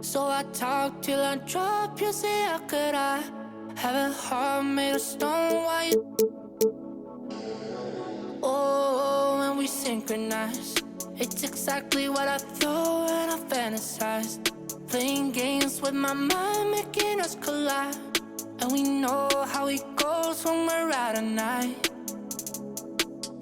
So I talk till I drop. You say, how could I have a heart made of stone? Why you? Oh, when we synchronize, it's exactly what I thought and I fantasized. Playing games with my mind, making us collide. And we know how it goes when we're out at night.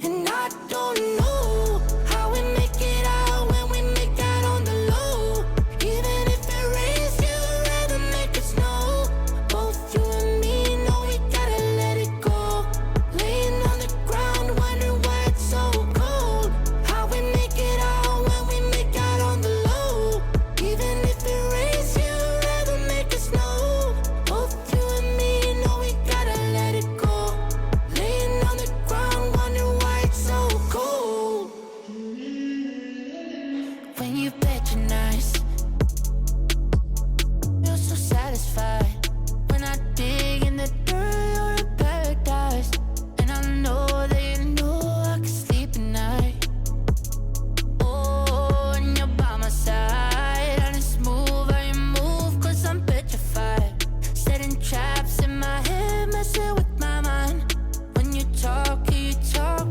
And I don't know how we make it out when we make out on the low. Even if it rains, you'd rather make it snow. Both you and me know we gotta let it go. Laying on the ground, wondering why it's so cold. How we make it out when we make out on the low. Even if it rains, you'd rather make it snow. Both you and me know we gotta let it go. Laying on the ground, wondering why it's so cold. When you patronize, feel so satisfied. When I dig in the dirt, you're in paradise. And I know that you know I can sleep at night. Oh, and you're by my side. And it's smooth how you move, cause I'm petrified. Setting traps in my head, messing with my mind. When you talk,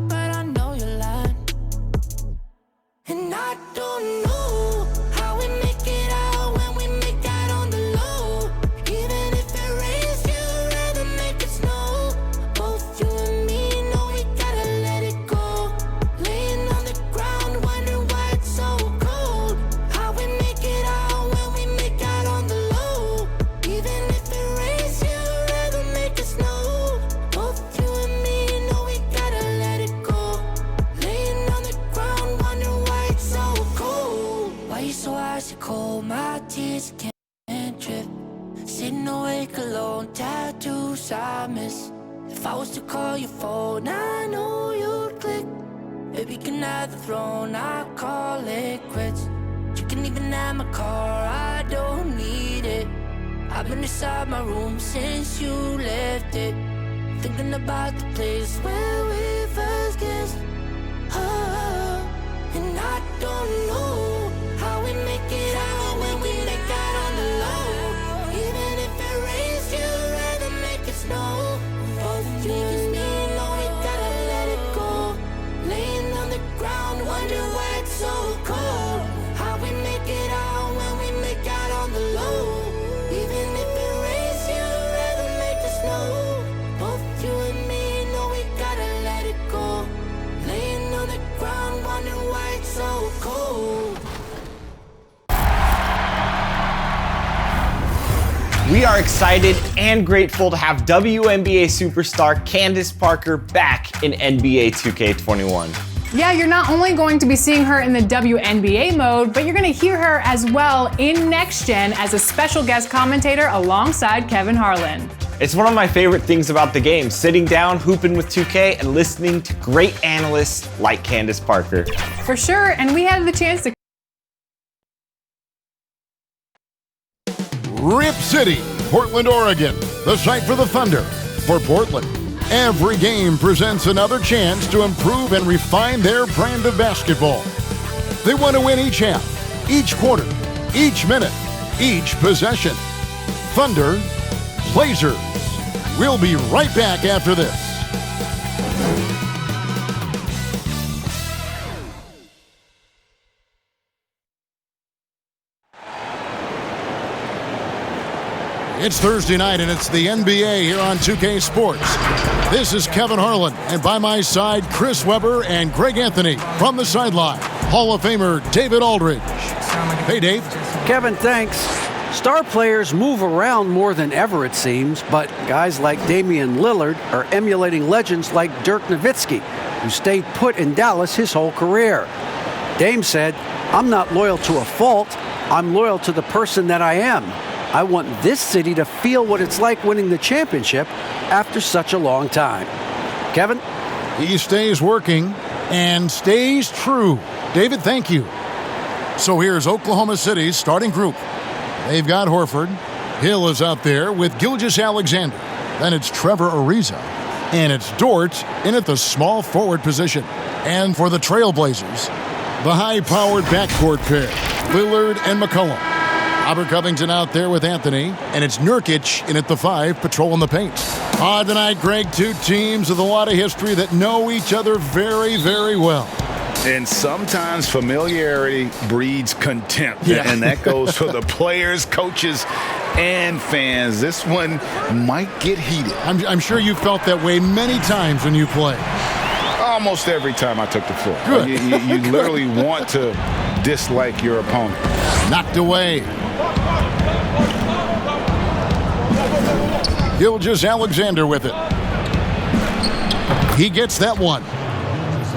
but I know you're lying. And I don't know how we make it out when we make out on the low. Even if it rains, you'd rather make it snow. Both you and me know we gotta let it go. Laying on the ground, wondering why it's so cold. How we make it out when we make out on the low. Even if it rains, you'd rather make it snow. Both you and me know we gotta let it go. Laying on the ground, wondering why it's so cold. Why you so icy cold? My tears can't drip. Sitting awake alone, tattoos I miss. If I was to call your phone, I know you'd click. Baby, can have the throne, I call it quits. You can even have my car, I don't need it. I've been inside my room since you left it. Thinking about the place where we first kissed. Oh, and I don't know how we make it out when we make out on the low. Even if it rains, you'd rather make it snow. Both you and me know we gotta let it go. Laying on the ground, wondering why it's so cold. How we make it out when we make out on the low. Even if it rains, you'd rather make it snow. Both you and me know we gotta let it go. Laying on the ground, wondering why it's so cold. We are excited and grateful to have WNBA superstar Candace Parker back in NBA 2K21. Yeah, you're not only going to be seeing her in the WNBA mode, but you're going to hear her as well in Next Gen as a special guest commentator alongside Kevin Harlan. It's one of my favorite things about the game, sitting down, hooping with 2K, and listening to great analysts like Candace Parker. For sure, and we had the chance to Rip City, Portland, Oregon, the site for the Thunder. For Portland, every game presents another chance to improve and refine their brand of basketball. They want to win each half, each quarter, each minute, each possession. Thunder, Blazers. We'll be right back after this. It's Thursday night, and it's the NBA here on 2K Sports. This is Kevin Harlan, and by my side, Chris Webber and Greg Anthony from the sideline. Hall of Famer David Aldridge. Hey, Dave. Kevin, thanks. Star players move around more than ever, it seems, but guys like Damian Lillard are emulating legends like Dirk Nowitzki, who stayed put in Dallas his whole career. Dame said, "I'm not loyal to a fault. I'm loyal to the person that I am. I want this city to feel what it's like winning the championship after such a long time." Kevin? He stays working and stays true. David, thank you. So here's Oklahoma City's starting group. They've got Horford. Hill is out there with Gilgeous-Alexander. Then it's Trevor Ariza. And it's Dort in at the small forward position. And for the Trailblazers, the high-powered backcourt pair, Lillard and McCollum. Robert Covington out there with Anthony, and it's Nurkic in at the 5, patrolling the paint. On tonight, Greg, two teams with a lot of history that know each other very, very well. And sometimes familiarity breeds contempt, and that goes for the players, coaches, and fans. This one might get heated. I'm sure you felt that way many times when you play. Almost every time I took the floor. Good. You literally want to dislike your opponent. Knocked away. Gilgeous-Alexander with it. He gets that one.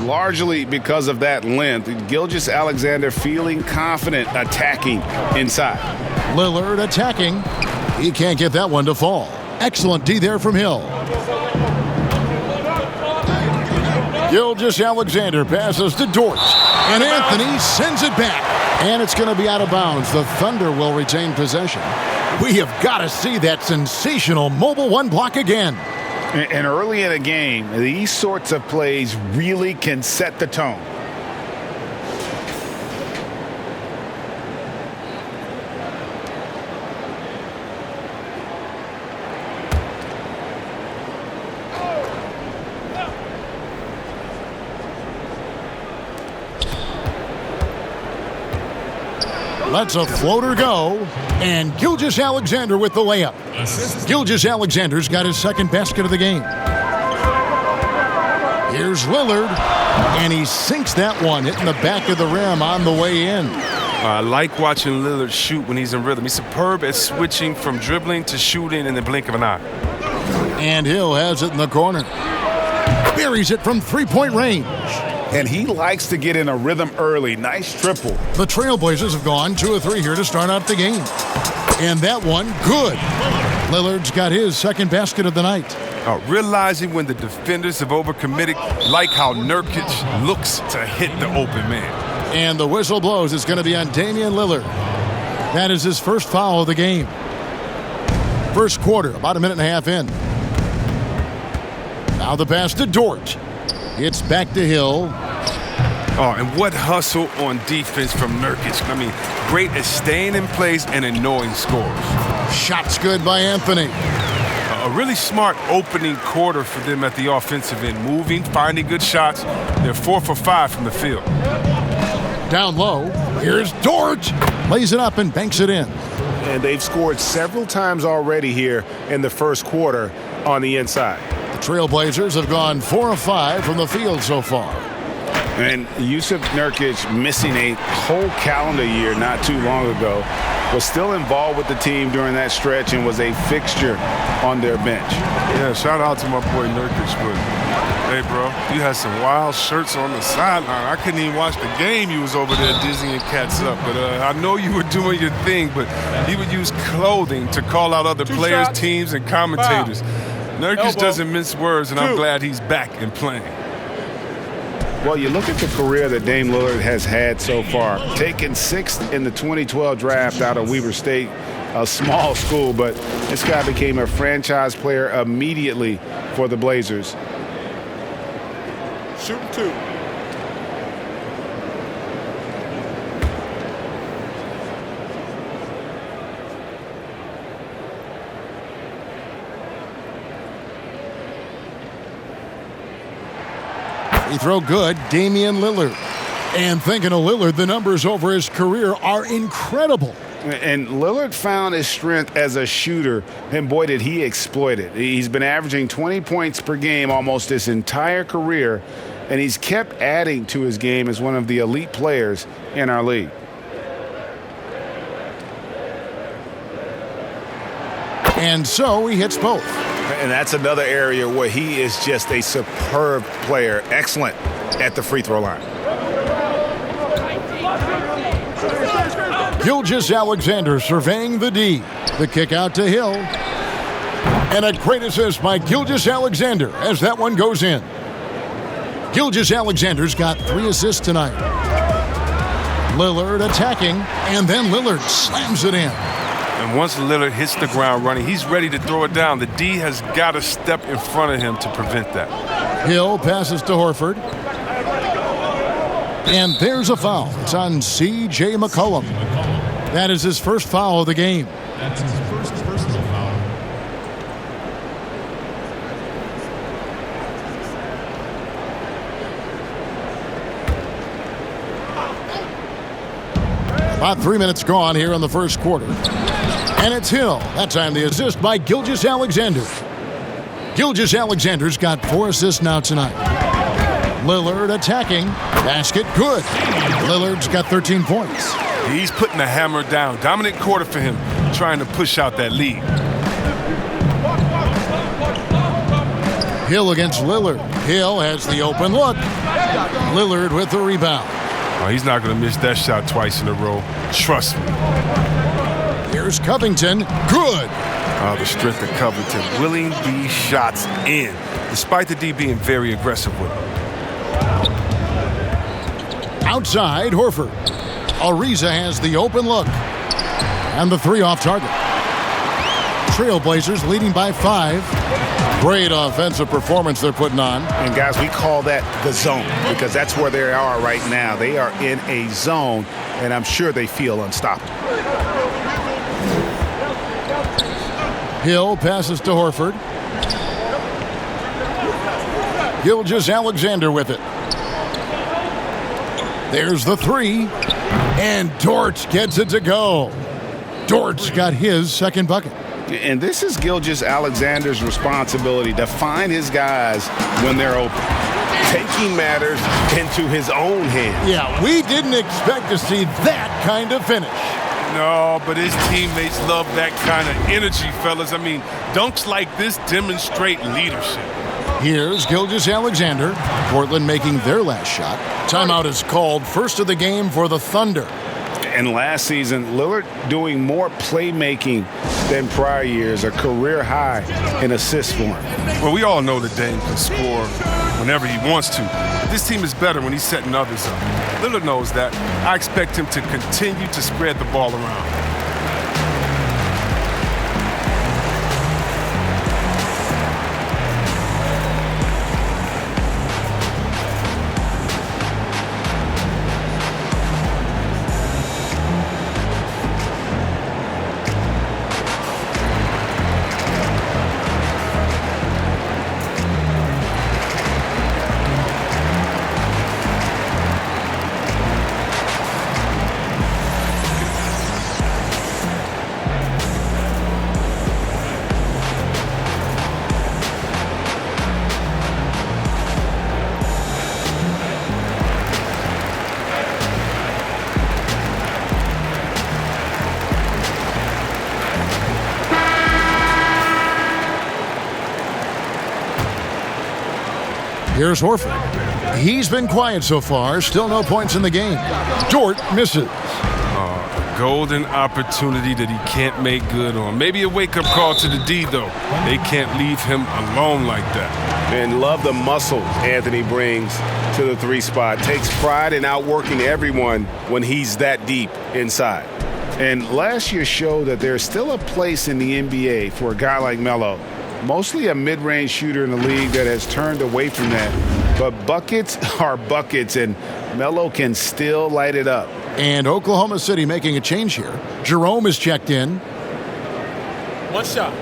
Largely because of that length, Gilgeous-Alexander feeling confident attacking inside. Lillard attacking. He can't get that one to fall. Excellent D there from Hill. Gilgeous-Alexander passes to Dort. And Anthony sends it back. And it's going to be out of bounds. The Thunder will retain possession. We have got to see that sensational mobile one block again. And early in a game, these sorts of plays really can set the tone. Lets a floater go, and Gilgeous-Alexander with the layup. Gilgeous-Alexander's got his second basket of the game. Here's Lillard, and he sinks that one, hitting the back of the rim on the way in. I like watching Lillard shoot when he's in rhythm. He's superb at switching from dribbling to shooting in the blink of an eye. And Hill has it in the corner. Buries it from three-point range. And he likes to get in a rhythm early. Nice triple. The Trailblazers have gone 2 of 3 here to start out the game. And that one, good. Lillard's got his second basket of the night. Realizing when the defenders have overcommitted, like how Nurkic looks to hit the open man. And the whistle blows. It's going to be on Damian Lillard. That is his first foul of the game. First quarter, about a minute and a half in. Now the pass to Dort. It's back to Hill. Oh, and what hustle on defense from Nurkic. I mean, great at staying in place and annoying scores. Shots good by Anthony. A really smart opening quarter for them at the offensive end. Moving, finding good shots. They're 4 for 5 from the field. Down low. Here's Dort. Lays it up and banks it in. And they've scored several times already here in the first quarter on the inside. The Trailblazers have gone 4 of 5 from the field so far. And Jusuf Nurkic, missing a whole calendar year not too long ago, was still involved with the team during that stretch and was a fixture on their bench. Yeah, shout out to my boy Nurkic, but hey, bro, you had some wild shirts on the sideline. I couldn't even watch the game. You was over there dizzying cats up. But I know you were doing your thing, but he would use clothing to call out other players, teams, and commentators. Nurkic doesn't mince words, and I'm glad he's back and playing. Well, you look at the career that Dame Lillard has had so far. Taken 6th in the 2012 draft out of Weber State, a small school, but this guy became a franchise player immediately for the Blazers. Shooting 2. Free throw good, Damian Lillard. And thinking of Lillard, the numbers over his career are incredible. And Lillard found his strength as a shooter, and boy, did he exploit it. He's been averaging 20 points per game almost his entire career, and he's kept adding to his game as one of the elite players in our league. And so he hits both. And that's another area where he is just a superb player. Excellent at the free throw line. Gilgeous-Alexander surveying the D. The kick out to Hill. And a great assist by Gilgeous-Alexander as that one goes in. Gilgeous-Alexander's got 3 assists tonight. Lillard attacking, and then Lillard slams it in. And once Lillard hits the ground running, he's ready to throw it down. The D has got to step in front of him to prevent that. Hill passes to Horford. And there's a foul. It's on C.J. McCollum. That is his first foul of the game. That's his first personal foul. About 3 minutes gone here in the first quarter. And it's Hill. That time the assist by Gilgeous-Alexander. Gilgeous-Alexander's got 4 assists now tonight. Lillard attacking. Basket good. Lillard's got 13 points. He's putting the hammer down. Dominant quarter for him, trying to push out that lead. Hill against Lillard. Hill has the open look. Lillard with the rebound. Oh, he's not going to miss that shot twice in a row. Trust me. Here's Covington. Good. Oh, the strength of Covington, willing these shots in, despite the D being very aggressive with him. Outside, Horford. Ariza has the open look. And the 3 off target. Trailblazers leading by 5. Great offensive performance they're putting on. And guys, we call that the zone because that's where they are right now. They are in a zone, and I'm sure they feel unstoppable. Hill passes to Horford. Gilgeous-Alexander with it. There's the 3. And Dort gets it to go. Dort's got his second bucket. And this is Gilgeous-Alexander's responsibility to find his guys when they're open, taking matters into his own hands. Yeah, we didn't expect to see that kind of finish. No, but his teammates love that kind of energy, fellas. I mean, dunks like this demonstrate leadership. Here's Gilgeous-Alexander. Portland making their last shot. Timeout is called. First of the game for the Thunder. And last season, Lillard doing more playmaking than prior years, a career high in assists for him. Well, we all know that Dame can score whenever he wants to. But this team is better when he's setting others up. Lillard knows that. I expect him to continue to spread the ball around. Here's Horford. He's been quiet so far. Still no points in the game. Dort misses. A golden opportunity that he can't make good on. Maybe a wake-up call to the D, though. They can't leave him alone like that. And love the muscle Anthony brings to the 3 spot. Takes pride in outworking everyone when he's that deep inside. And last year showed that there's still a place in the NBA for a guy like Melo. Mostly a mid-range shooter in the league that has turned away from that. But buckets are buckets, and Melo can still light it up. And Oklahoma City making a change here. Jerome is checked in. 1 shot.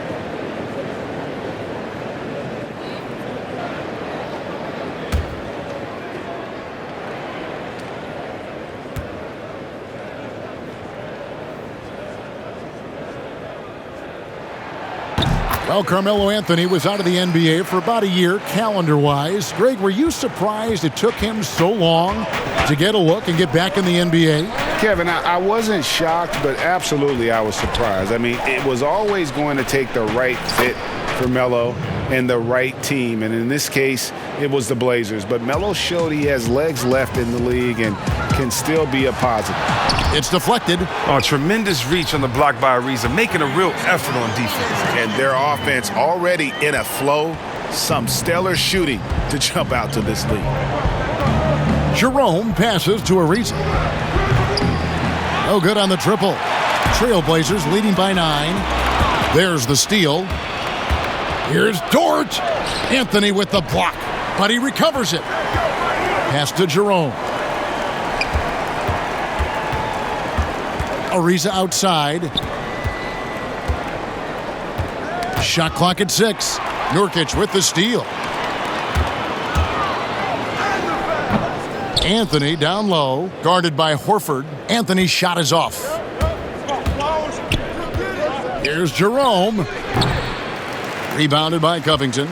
Well, Carmelo Anthony was out of the NBA for about a year, calendar-wise. Greg, were you surprised it took him so long to get a look and get back in the NBA? Kevin, I wasn't shocked, but absolutely I was surprised. I mean, it was always going to take the right fit for Melo and the right team. And in this case, it was the Blazers. But Melo showed he has legs left in the league and can still be a positive. It's deflected. Oh, tremendous reach on the block by Ariza, making a real effort on defense. And their offense already in a flow. Some stellar shooting to jump out to this league. Jerome passes to Ariza. No good on the triple. Trailblazers leading by 9. There's the steal. Here's Dort. Anthony with the block, but he recovers it. Pass to Jerome. Ariza outside. Shot clock at 6. Nurkic with the steal. Anthony down low, guarded by Horford. Anthony's shot is off. Here's Jerome. Rebounded by Covington.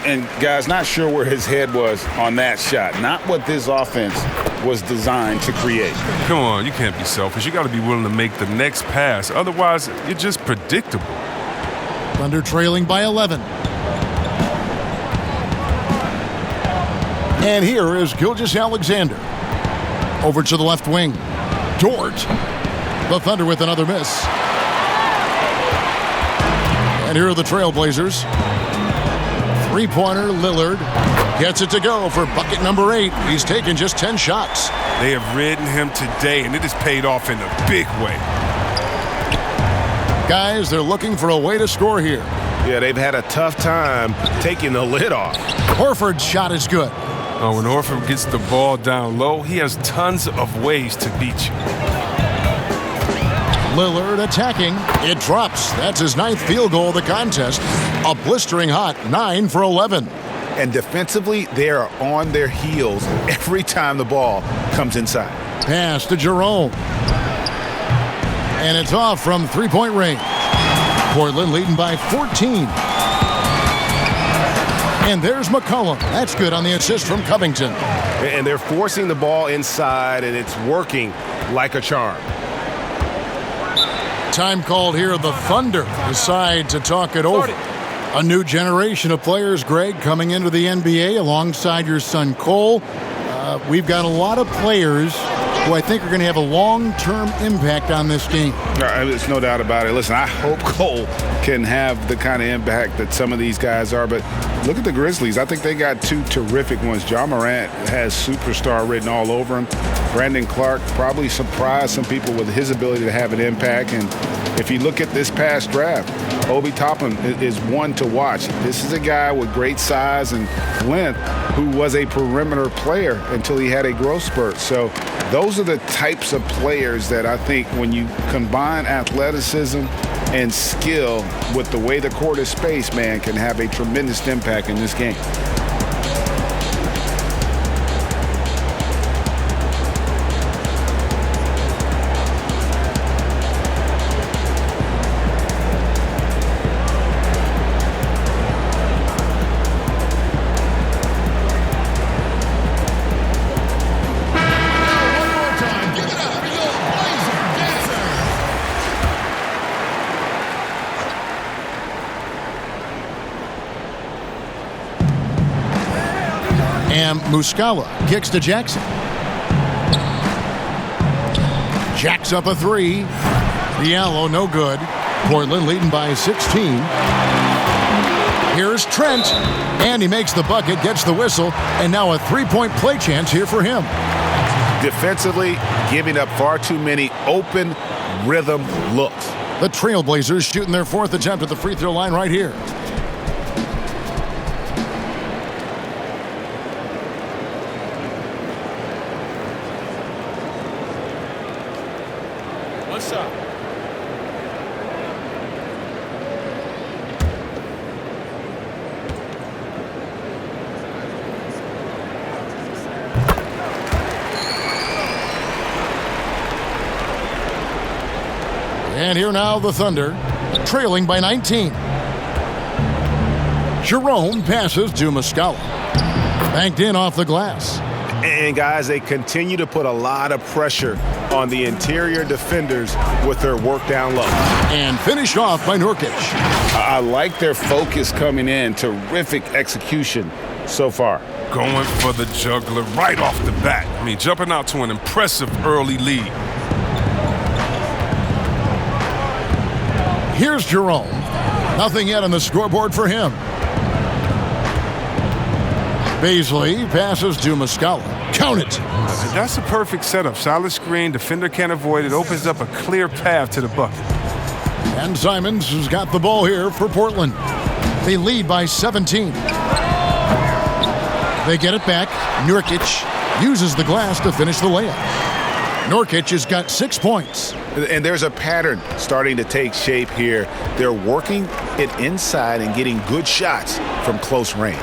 And guys, not sure where his head was on that shot. Not what this offense was designed to create. Come on, you can't be selfish. You got to be willing to make the next pass. Otherwise, you're just predictable. Thunder trailing by 11. And here is Gilgeous-Alexander. Over to the left wing. Dort. The Thunder with another miss. And here are the Trailblazers. Three-pointer, Lillard gets it to go for bucket number 8. He's taken just 10 shots. They have ridden him today, and it has paid off in a big way. Guys, they're looking for a way to score here. Yeah, they've had a tough time taking the lid off. Horford's shot is good. Oh, when Horford gets the ball down low, he has tons of ways to beat you. Lillard attacking. It drops. That's his 9th field goal of the contest. A blistering hot 9 for 11. And defensively, they are on their heels every time the ball comes inside. Pass to Jerome. And it's off from three-point range. Portland leading by 14. And there's McCollum. That's good on the assist from Covington. And they're forcing the ball inside, and it's working like a charm. Time called here. The Thunder decide to talk it over. A new generation of players, Greg, coming into the NBA alongside your son Cole. We've got a lot of players who I think are going to have a long-term impact on this game. There's no doubt about it. Listen, I hope Cole can have the kind of impact that some of these guys are, but look at the Grizzlies. I think they got 2 terrific ones. Ja Morant has superstar written all over him. Brandon Clark probably surprised some people with his ability to have an impact. And if you look at this past draft, Obi Toppin is one to watch. This is a guy with great size and length who was a perimeter player until he had a growth spurt. So those are the types of players that I think when you combine athleticism and skill with the way the court is spaced, man, can have a tremendous impact in this game. Muscala kicks to Jackson. Jacks up a 3. Diallo, no good. Portland leading by 16. Here's Trent, and he makes the bucket, gets the whistle, and now a three-point play chance here for him. Defensively, giving up far too many open rhythm looks. The Trailblazers shooting their 4th attempt at the free throw line right here. What's up? And here now the Thunder, trailing by 19. Jerome passes to Muscala. Banked in off the glass. And guys, they continue to put a lot of pressure on the interior defenders with their work down low. And finished off by Nurkic. I like their focus coming in. Terrific execution so far. Going for the juggler right off the bat. I mean, jumping out to an impressive early lead. Here's Jerome. Nothing yet on the scoreboard for him. Baisley passes to Muscala. Count it. That's a perfect setup. Solid screen. Defender can't avoid it. Opens up a clear path to the bucket. And Simons has got the ball here for Portland. They lead by 17. They get it back. Nurkic uses the glass to finish the layup. Nurkic has got 6 points. And there's a pattern starting to take shape here. They're working it inside and getting good shots from close range.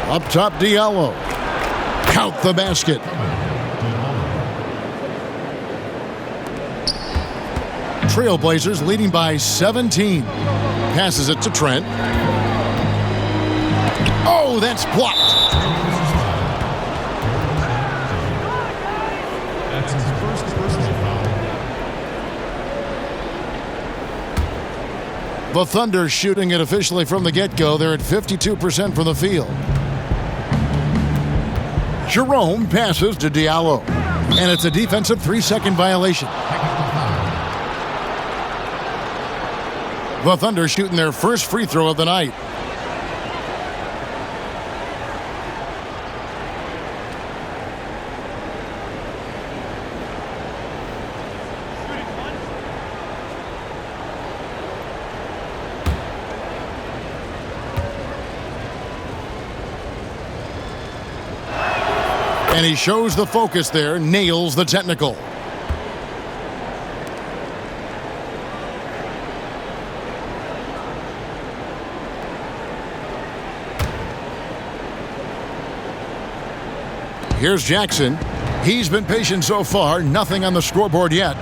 Up top, Diallo. Count the basket. Trailblazers leading by 17. Passes it to Trent. Oh, that's blocked. That's his first personal foul. The Thunder shooting it officially from the get-go. They're at 52% from the field. Jerome passes to Diallo. And it's a defensive 3-second violation. The Thunder shooting their first free throw of the night. And he shows the focus there, nails the technical. Here's Jackson. He's been patient so far, nothing on the scoreboard yet.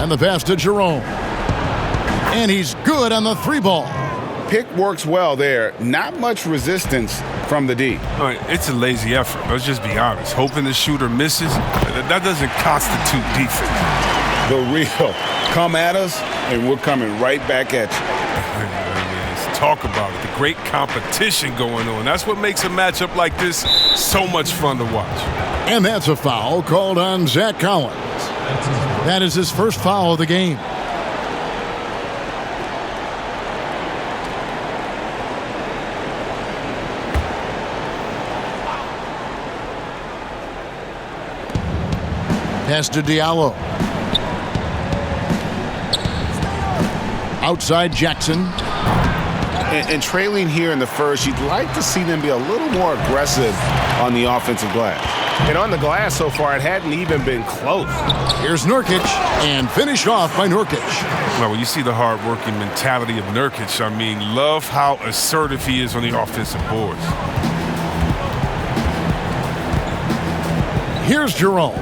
And the pass to Jerome. And he's good on the 3-ball. Pick works well there. Not much resistance from the D. All right, it's a lazy effort. Let's just be honest. Hoping the shooter misses, that doesn't constitute defense. The real. Come at us, and we're coming right back at you. Let's talk about it. The great competition going on. That's what makes a matchup like this so much fun to watch. And that's a foul called on Zach Collins. That is his first foul of the game. Pass to Diallo. Outside Jackson. And trailing here in the first, you'd like to see them be a little more aggressive on the offensive glass. And on the glass so far, it hadn't even been close. Here's Nurkic, and finished off by Nurkic. Well, when you see the hard-working mentality of Nurkic, I mean, love how assertive he is on the offensive boards. Here's Jerome.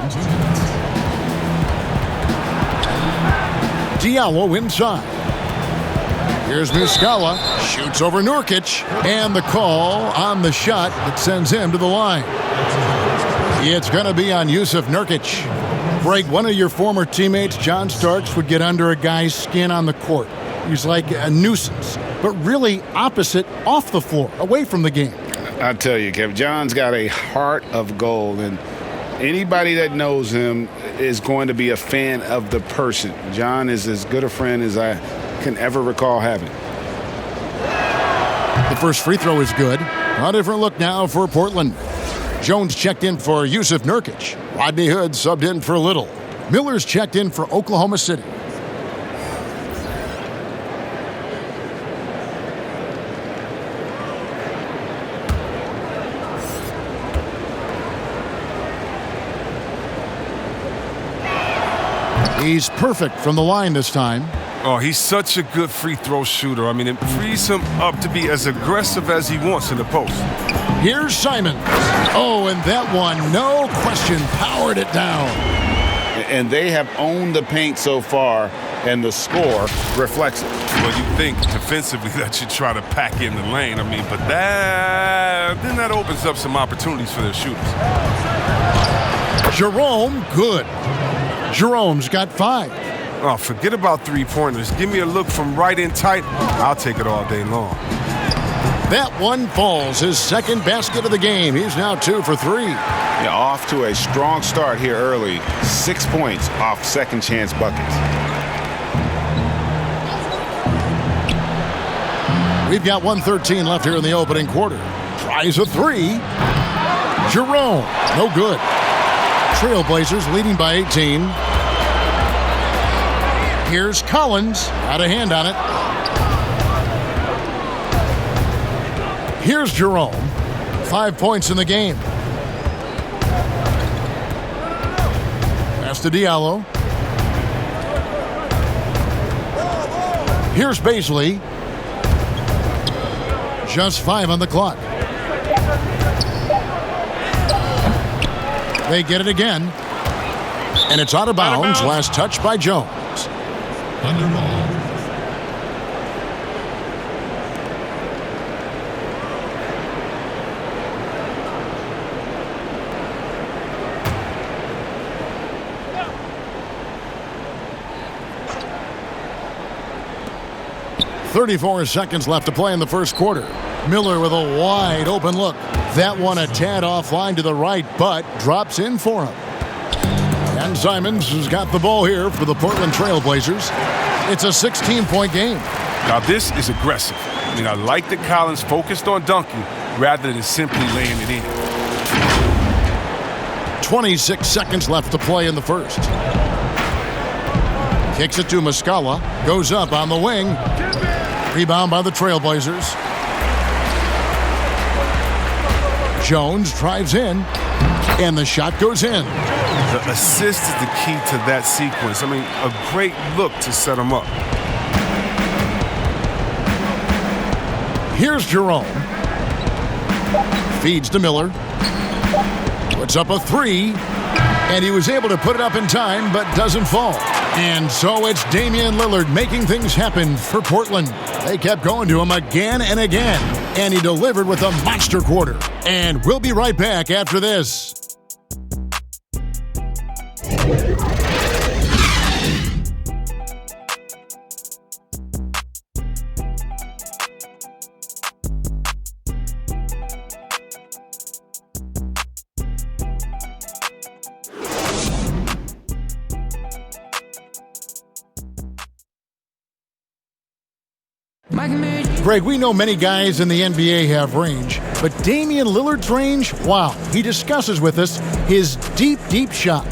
Diallo inside. Here's Muscala. Shoots over Nurkic. And the call on the shot that sends him to the line. It's going to be on Jusuf Nurkic. Greg, one of your former teammates, John Starks, would get under a guy's skin on the court. He's like a nuisance, but really opposite off the floor, away from the game. I tell you, Kevin, John's got a heart of gold, and anybody that knows him is going to be a fan of the person. John is as good a friend as I can ever recall having. The first free throw is good. A different look now for Portland. Jones checked in for Jusuf Nurkic. Rodney Hood subbed in for Little. Miller's checked in for Oklahoma City. He's perfect from the line this time. Oh, he's such a good free throw shooter. I mean, it frees him up to be as aggressive as he wants in the post. Here's Simon. Oh, and that one, no question, powered it down. And they have owned the paint so far, and the score reflects it. Well, you think defensively that you try to pack in the lane. I mean, but that opens up some opportunities for their shooters. Jerome, good. Jerome's got 5. Oh, forget about three-pointers. Give me a look from right in tight. I'll take it all day long. That one falls, his second basket of the game. He's now 2 for 3. Yeah, off to a strong start here early. 6 points off second chance buckets. We've got 1:13 left here in the opening quarter. Tries a 3. Jerome, no good. Trailblazers leading by 18. Here's Collins, out of hand on it. Here's Jerome, 5 points in the game. Pass to Diallo. Here's Baisley. Just 5 on the clock. They get it again. And it's out of bounds. Last touch by Jones. Under ball. .34 seconds left to play in the first quarter. Miller with a wide open look. That one a tad offline to the right, but drops in for him. And Simons has got the ball here for the Portland Trail Blazers. It's a 16-point game. Now this is aggressive. I mean, I like that Collins focused on dunking rather than simply laying it in. 26 seconds left to play in the first. Kicks it to Muscala. Goes up on the wing. Rebound by the Trailblazers. Jones drives in, and the shot goes in. The assist is the key to that sequence. I mean, a great look to set him up. Here's Jerome. Feeds to Miller. Puts up a 3, and he was able to put it up in time, but doesn't fall. And so it's Damian Lillard making things happen for Portland. They kept going to him again and again, and he delivered with a monster quarter. And we'll be right back after this. Greg, we know many guys in the NBA have range, but Damian Lillard's range, wow. He discusses with us his deep, deep shot.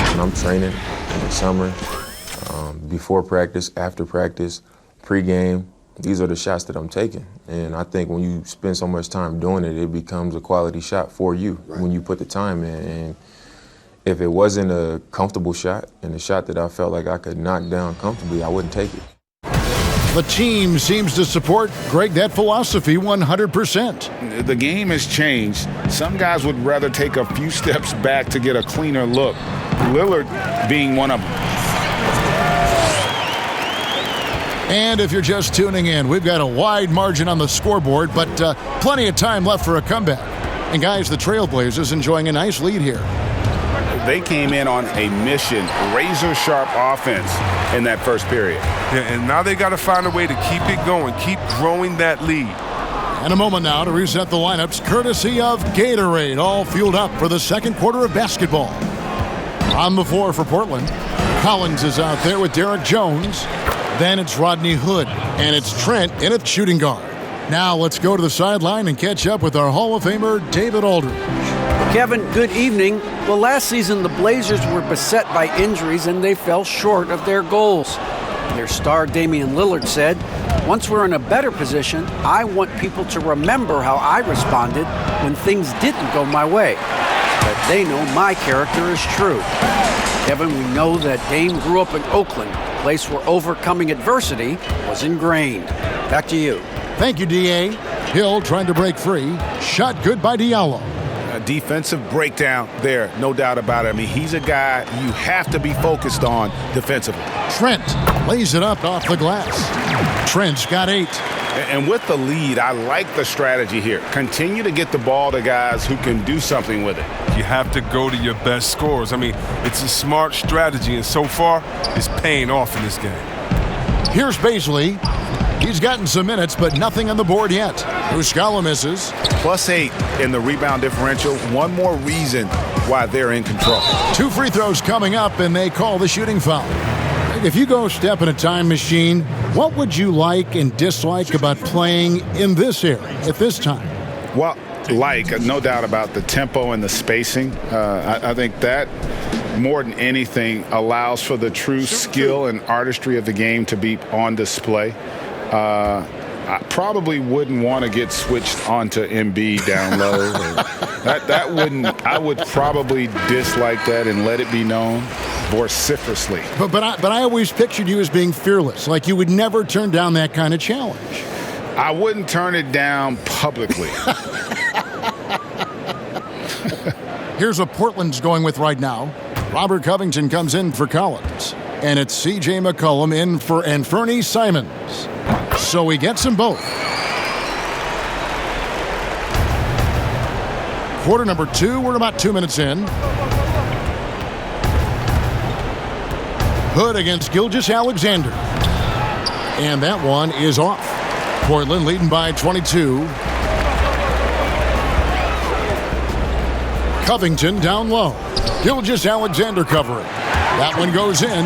When I'm training in the summer, before practice, after practice, pregame, these are the shots that I'm taking. And I think when you spend so much time doing it, it becomes a quality shot for you when you put the time in. And if it wasn't a comfortable shot and a shot that I felt like I could knock down comfortably, I wouldn't take it. The team seems to support, Greg, that philosophy 100%. The game has changed. Some guys would rather take a few steps back to get a cleaner look. Lillard being one of them. And if you're just tuning in, we've got a wide margin on the scoreboard, but plenty of time left for a comeback. And guys, the Trailblazers enjoying a nice lead here. They came in on a mission, razor-sharp offense in that first period. Yeah, and now they got to find a way to keep it going, keep growing that lead. And a moment now to reset the lineups, courtesy of Gatorade, all fueled up for the second quarter of basketball. On the floor for Portland, Collins is out there with Derek Jones. Then it's Rodney Hood, and it's Trent in at shooting guard. Now let's go to the sideline and catch up with our Hall of Famer, David Aldridge. Kevin, good evening. Well, last season the Blazers were beset by injuries and they fell short of their goals. Their star Damian Lillard said, "Once we're in a better position, I want people to remember how I responded when things didn't go my way. But they know my character is true." Kevin, we know that Dame grew up in Oakland, a place where overcoming adversity was ingrained. Back to you. Thank you, D.A. Hill trying to break free. Shot good by Diallo. A defensive breakdown there, no doubt about it. I mean, he's a guy you have to be focused on defensively. Trent lays it up off the glass. Trent's got 8. And with the lead, I like the strategy here. Continue to get the ball to guys who can do something with it. You have to go to your best scorers. I mean, it's a smart strategy, and so far, it's paying off in this game. Here's Baisley. He's gotten some minutes, but nothing on the board yet. Muscala misses. +8 in the rebound differential. One more reason why they're in control. 2 free throws coming up, and they call the shooting foul. If you go step in a time machine, what would you like and dislike about playing in this area at this time? Well, no doubt about the tempo and the spacing. I think that more than anything allows for the true skill and artistry of the game to be on display. I probably wouldn't want to get switched onto Embiid down low. I would probably dislike that and let it be known vociferously. But I always pictured you as being fearless, like you would never turn down that kind of challenge. I wouldn't turn it down publicly. Here's what Portland's going with right now. Robert Covington comes in for Collins, and it's C.J. McCollum in for Anfernee Simons. So he gets them both. Quarter number 2, we're about 2 minutes in. Hood against Gilgeous-Alexander. And that one is off. Portland leading by 22. Covington down low. Gilgeous-Alexander covering. That one goes in.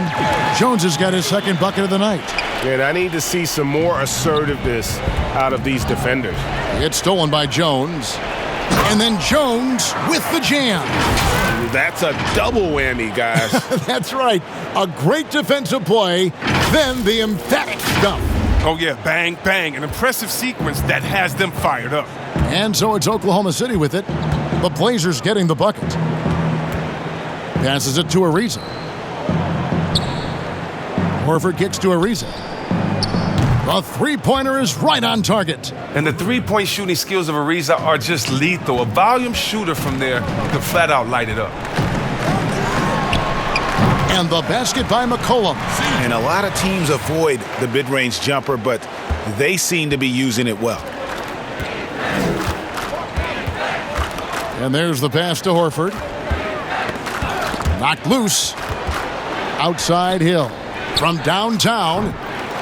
Jones has got his second bucket of the night. And I need to see some more assertiveness out of these defenders. It's stolen by Jones. And then Jones with the jam. That's a double whammy, guys. That's right. A great defensive play, then the emphatic stuff. Oh, yeah, bang, bang. An impressive sequence that has them fired up. And so it's Oklahoma City with it. The Blazers getting the bucket. Passes it to Ariza. Horford kicks to Ariza. The three-pointer is right on target. And the three-point shooting skills of Ariza are just lethal. A volume shooter from there can flat out light it up. And the basket by McCollum. And a lot of teams avoid the mid-range jumper, but they seem to be using it well. And there's the pass to Horford. Knocked loose. Outside Hill. From downtown.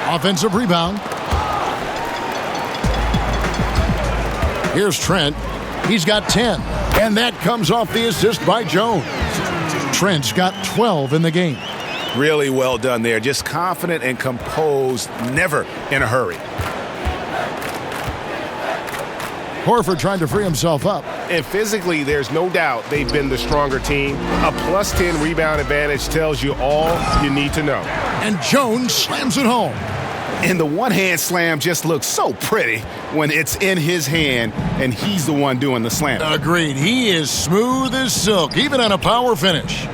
Offensive rebound. Here's Trent. He's got 10. And that comes off the assist by Jones. Trent's got 12 in the game. Really well done there. Just confident and composed, never in a hurry. Horford trying to free himself up. And physically, there's no doubt they've been the stronger team. A plus 10 rebound advantage tells you all you need to know. And Jones slams it home. And the one-hand slam just looks so pretty when it's in his hand and he's the one doing the slam. Agreed. He is smooth as silk, even on a power finish.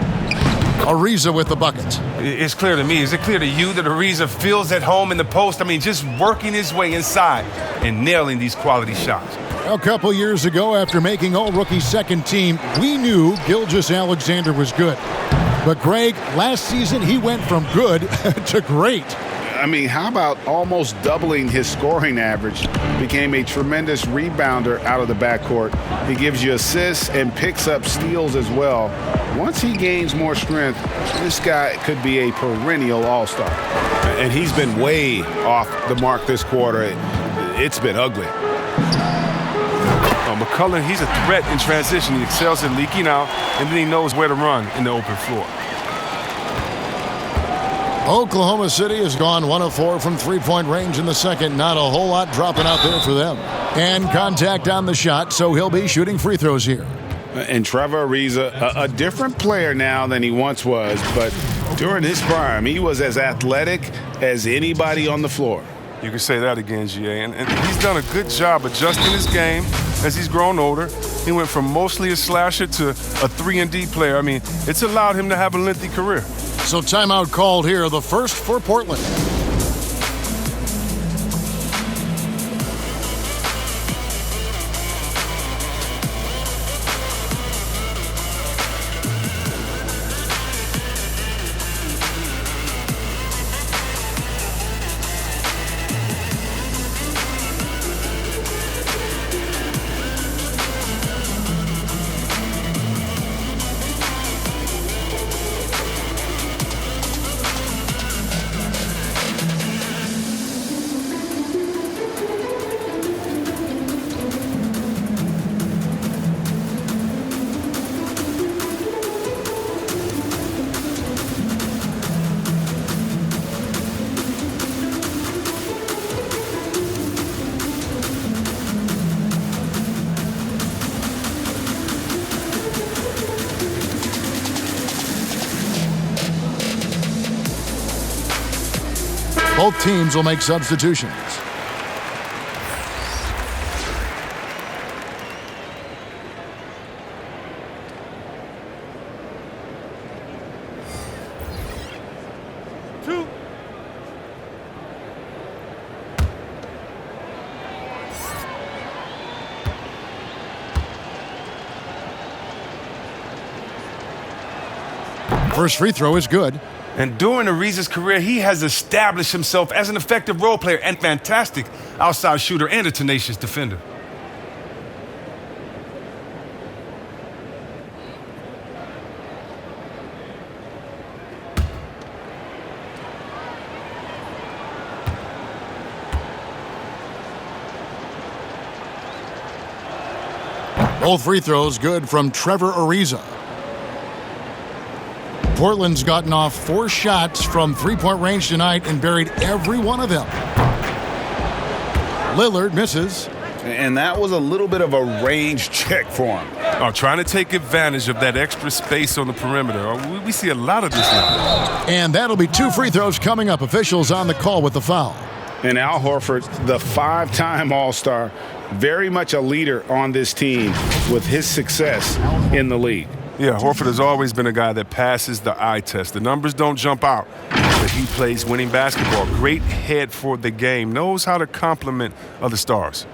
Ariza with the bucket. It's clear to me. Is it clear to you that Ariza feels at home in the post? I mean, just working his way inside and nailing these quality shots. A couple years ago, after making All-Rookie second team, we knew Gilgeous-Alexander was good. But, Greg, last season he went from good to great. I mean, how about almost doubling his scoring average? Became a tremendous rebounder out of the backcourt. He gives you assists and picks up steals as well. Once he gains more strength, this guy could be a perennial all-star. And he's been way off the mark this quarter. It's been ugly. McCullough, he's a threat in transition. He excels at leaking out, and then he knows where to run in the open floor. Oklahoma City has gone 1 of 4 from three-point range in the second. Not a whole lot dropping out there for them. And contact on the shot, so he'll be shooting free throws here. And Trevor Ariza, a different player now than he once was, but during his prime, he was as athletic as anybody on the floor. You can say that again, GA. And he's done a good job adjusting his game as he's grown older. He went from mostly a slasher to a 3-and-D player. I mean, it's allowed him to have a lengthy career. So timeout called here, the first for Portland. Both teams will make substitutions. First free throw is good. And during Ariza's career, he has established himself as an effective role player and fantastic outside shooter and a tenacious defender. Both free throws good from Trevor Ariza. Portland's gotten off 4 shots from three-point range tonight and buried every one of them. Lillard misses. And that was a little bit of a range check for him. Oh, trying to take advantage of that extra space on the perimeter. We see a lot of this now. And that'll be 2 free throws coming up. Officials on the call with the foul. And Al Horford, the 5-time All-Star, very much a leader on this team with his success in the league. Yeah, Horford has always been a guy that passes the eye test. The numbers don't jump out, but he plays winning basketball. Great head for the game. Knows how to complement other stars.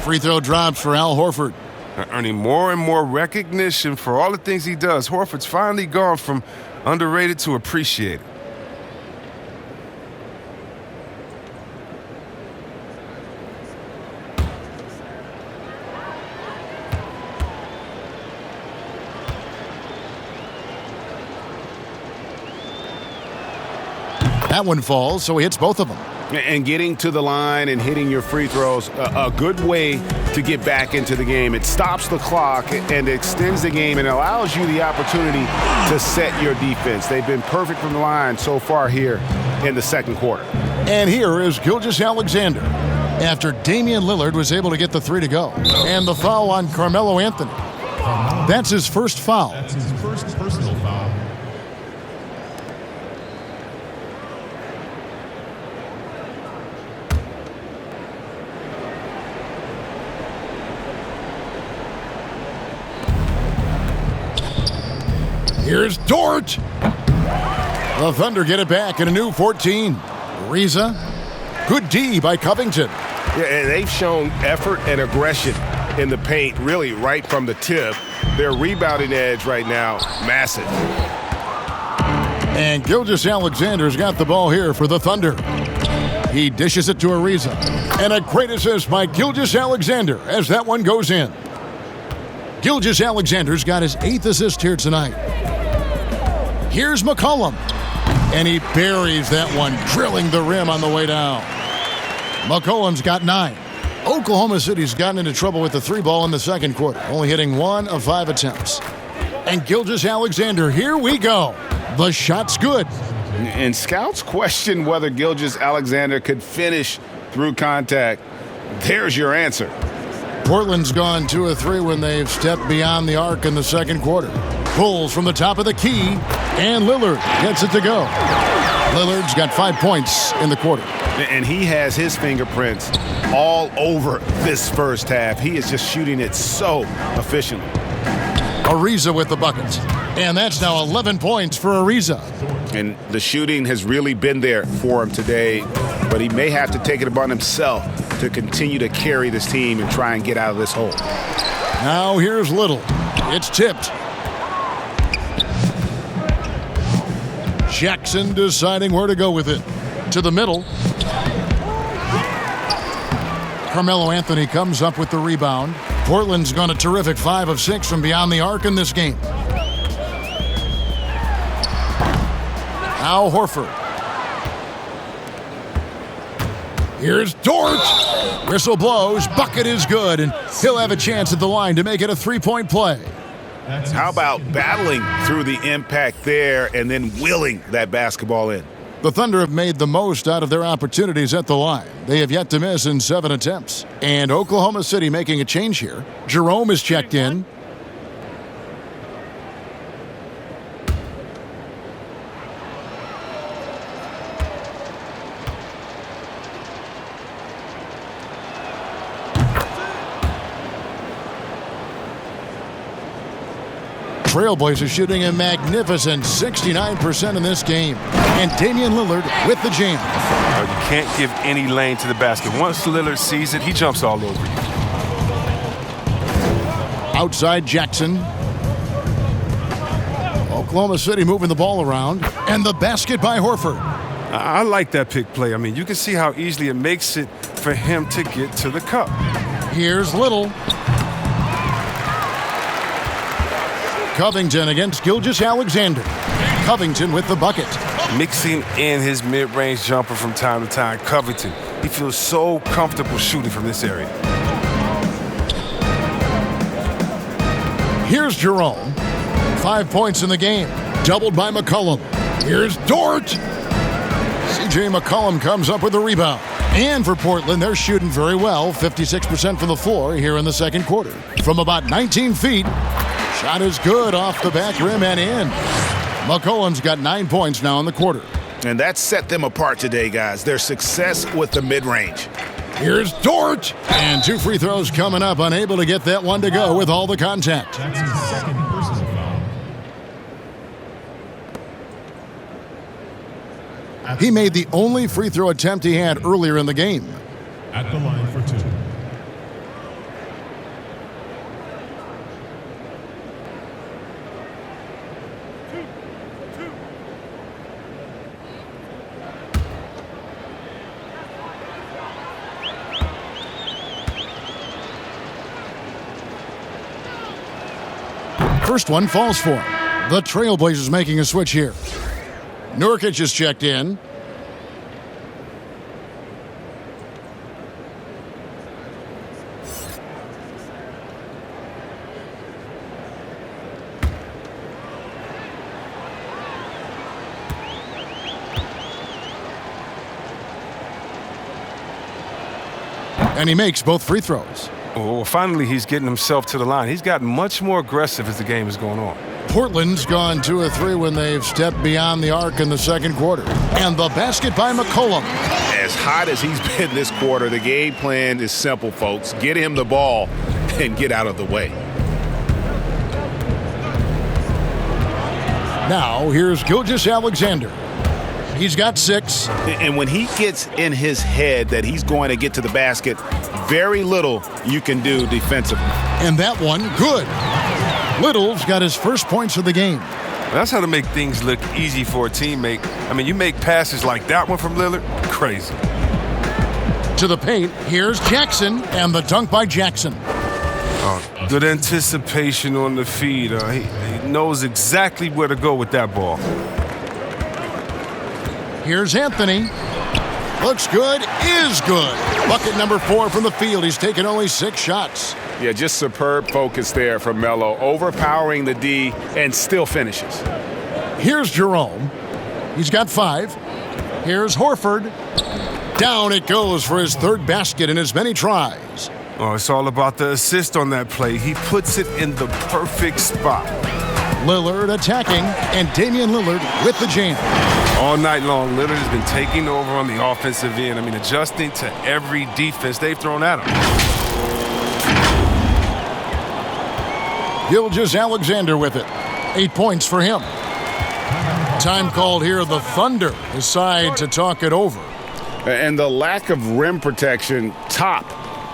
Free throw drops for Al Horford. Earning more and more recognition for all the things he does. Horford's finally gone from underrated to appreciated. That one falls, so he hits both of them. And getting to the line and hitting your free throws, a good way to get back into the game. It stops the clock and extends the game and allows you the opportunity to set your defense. They've been perfect from the line so far here in the second quarter. And here is Gilgeous-Alexander after Damian Lillard was able to get the 3 to go. And the foul on Carmelo Anthony. That's his first foul. That's his first personal foul. Here's Dort. The Thunder get it back in a new 14. Ariza. Good D by Covington. Yeah, and they've shown effort and aggression in the paint, really right from the tip. Their rebounding edge right now, massive. And Gilgeous-Alexander's got the ball here for the Thunder. He dishes it to Ariza. And a great assist by Gilgeous-Alexander as that one goes in. Gilgeous-Alexander's got his 8th assist here tonight. Here's McCollum. And he buries that one, drilling the rim on the way down. McCollum's got 9. Oklahoma City's gotten into trouble with the 3 ball in the second quarter, only hitting 1 of 5 attempts. And Gilgeous-Alexander, here we go. The shot's good. And scouts question whether Gilgeous-Alexander could finish through contact. There's your answer. Portland's gone 2 of 3 when they've stepped beyond the arc in the second quarter. Pulls from the top of the key, and Lillard gets it to go. Lillard's got 5 points in the quarter. And he has his fingerprints all over this first half. He is just shooting it so efficiently. Ariza with the buckets. And that's now 11 points for Ariza. And the shooting has really been there for him today, but he may have to take it upon himself to continue to carry this team and try and get out of this hole. Now here's Little. It's tipped. Jackson deciding where to go with it. To the middle. Carmelo Anthony comes up with the rebound. Portland's gone a terrific 5 of 6 from beyond the arc in this game. Al Horford. Here's Dort. Whistle blows. Bucket is good, and he'll have a chance at the line to make it a 3-point play. How about battling through the impact there and then willing that basketball in? The Thunder have made the most out of their opportunities at the line. They have yet to miss in 7 attempts. And Oklahoma City making a change here. Jerome is checked in. Trailblazers shooting a magnificent 69% in this game. And Damian Lillard with the jam. You can't give any lane to the basket. Once Lillard sees it, he jumps all over you. Outside Jackson. Oklahoma City moving the ball around. And the basket by Horford. I like that pick play. I mean, you can see how easily it makes it for him to get to the cup. Here's Little. Covington against Gilgeous-Alexander. Covington with the bucket. Mixing in his mid-range jumper from time to time. Covington, he feels so comfortable shooting from this area. Here's Jerome. 5 points in the game. Doubled by McCollum. Here's Dort. C.J. McCollum comes up with the rebound. And for Portland, they're shooting very well. 56% from the floor here in the second quarter. From about 19 feet. Shot is good off the back rim and in. McCollum's got 9 points now in the quarter. And that set them apart today, guys. Their success with the mid-range. Here's Dort. And 2 free throws coming up. Unable to get that one to go with all the contact. Jackson's second personal foul. He made the only free throw attempt he had earlier in the game. At the line for 2. First one falls for him. The Trailblazers making a switch here. Nurkic is checked in. And he makes both free throws. Well, finally, he's getting himself to the line. He's gotten much more aggressive as the game is going on. Portland's gone 2 of 3 when they've stepped beyond the arc in the second quarter. And the basket by McCollum. As hot as he's been this quarter, the game plan is simple, folks. Get him the ball and get out of the way. Now, here's Gilgeous-Alexander. He's got 6. And when he gets in his head that he's going to get to the basket, very little you can do defensively. And that one, good. Little's got his first points of the game. That's how to make things look easy for a teammate. I mean, you make passes like that one from Lillard, crazy. To the paint, here's Jackson, and the dunk by Jackson. Good anticipation on the feed. He knows exactly where to go with that ball. Here's Anthony. Looks good, is good. Bucket number 4 from the field. He's taken only 6 shots. Yeah, just superb focus there from Melo, overpowering the D and still finishes. Here's Jerome. He's got 5. Here's Horford. Down it goes for his 3rd basket in as many tries. Oh, it's all about the assist on that play. He puts it in the perfect spot. Lillard attacking, and Damian Lillard with the jam. All night long, Lillard has been taking over on the offensive end. I mean, adjusting to every defense they've thrown at him. Gilgeous-Alexander with it. 8 points for him. Time called here. The Thunder decide to talk it over. And the lack of rim protection, top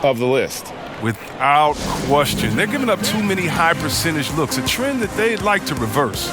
of the list. Without question. They're giving up too many high percentage looks, a trend that they'd like to reverse.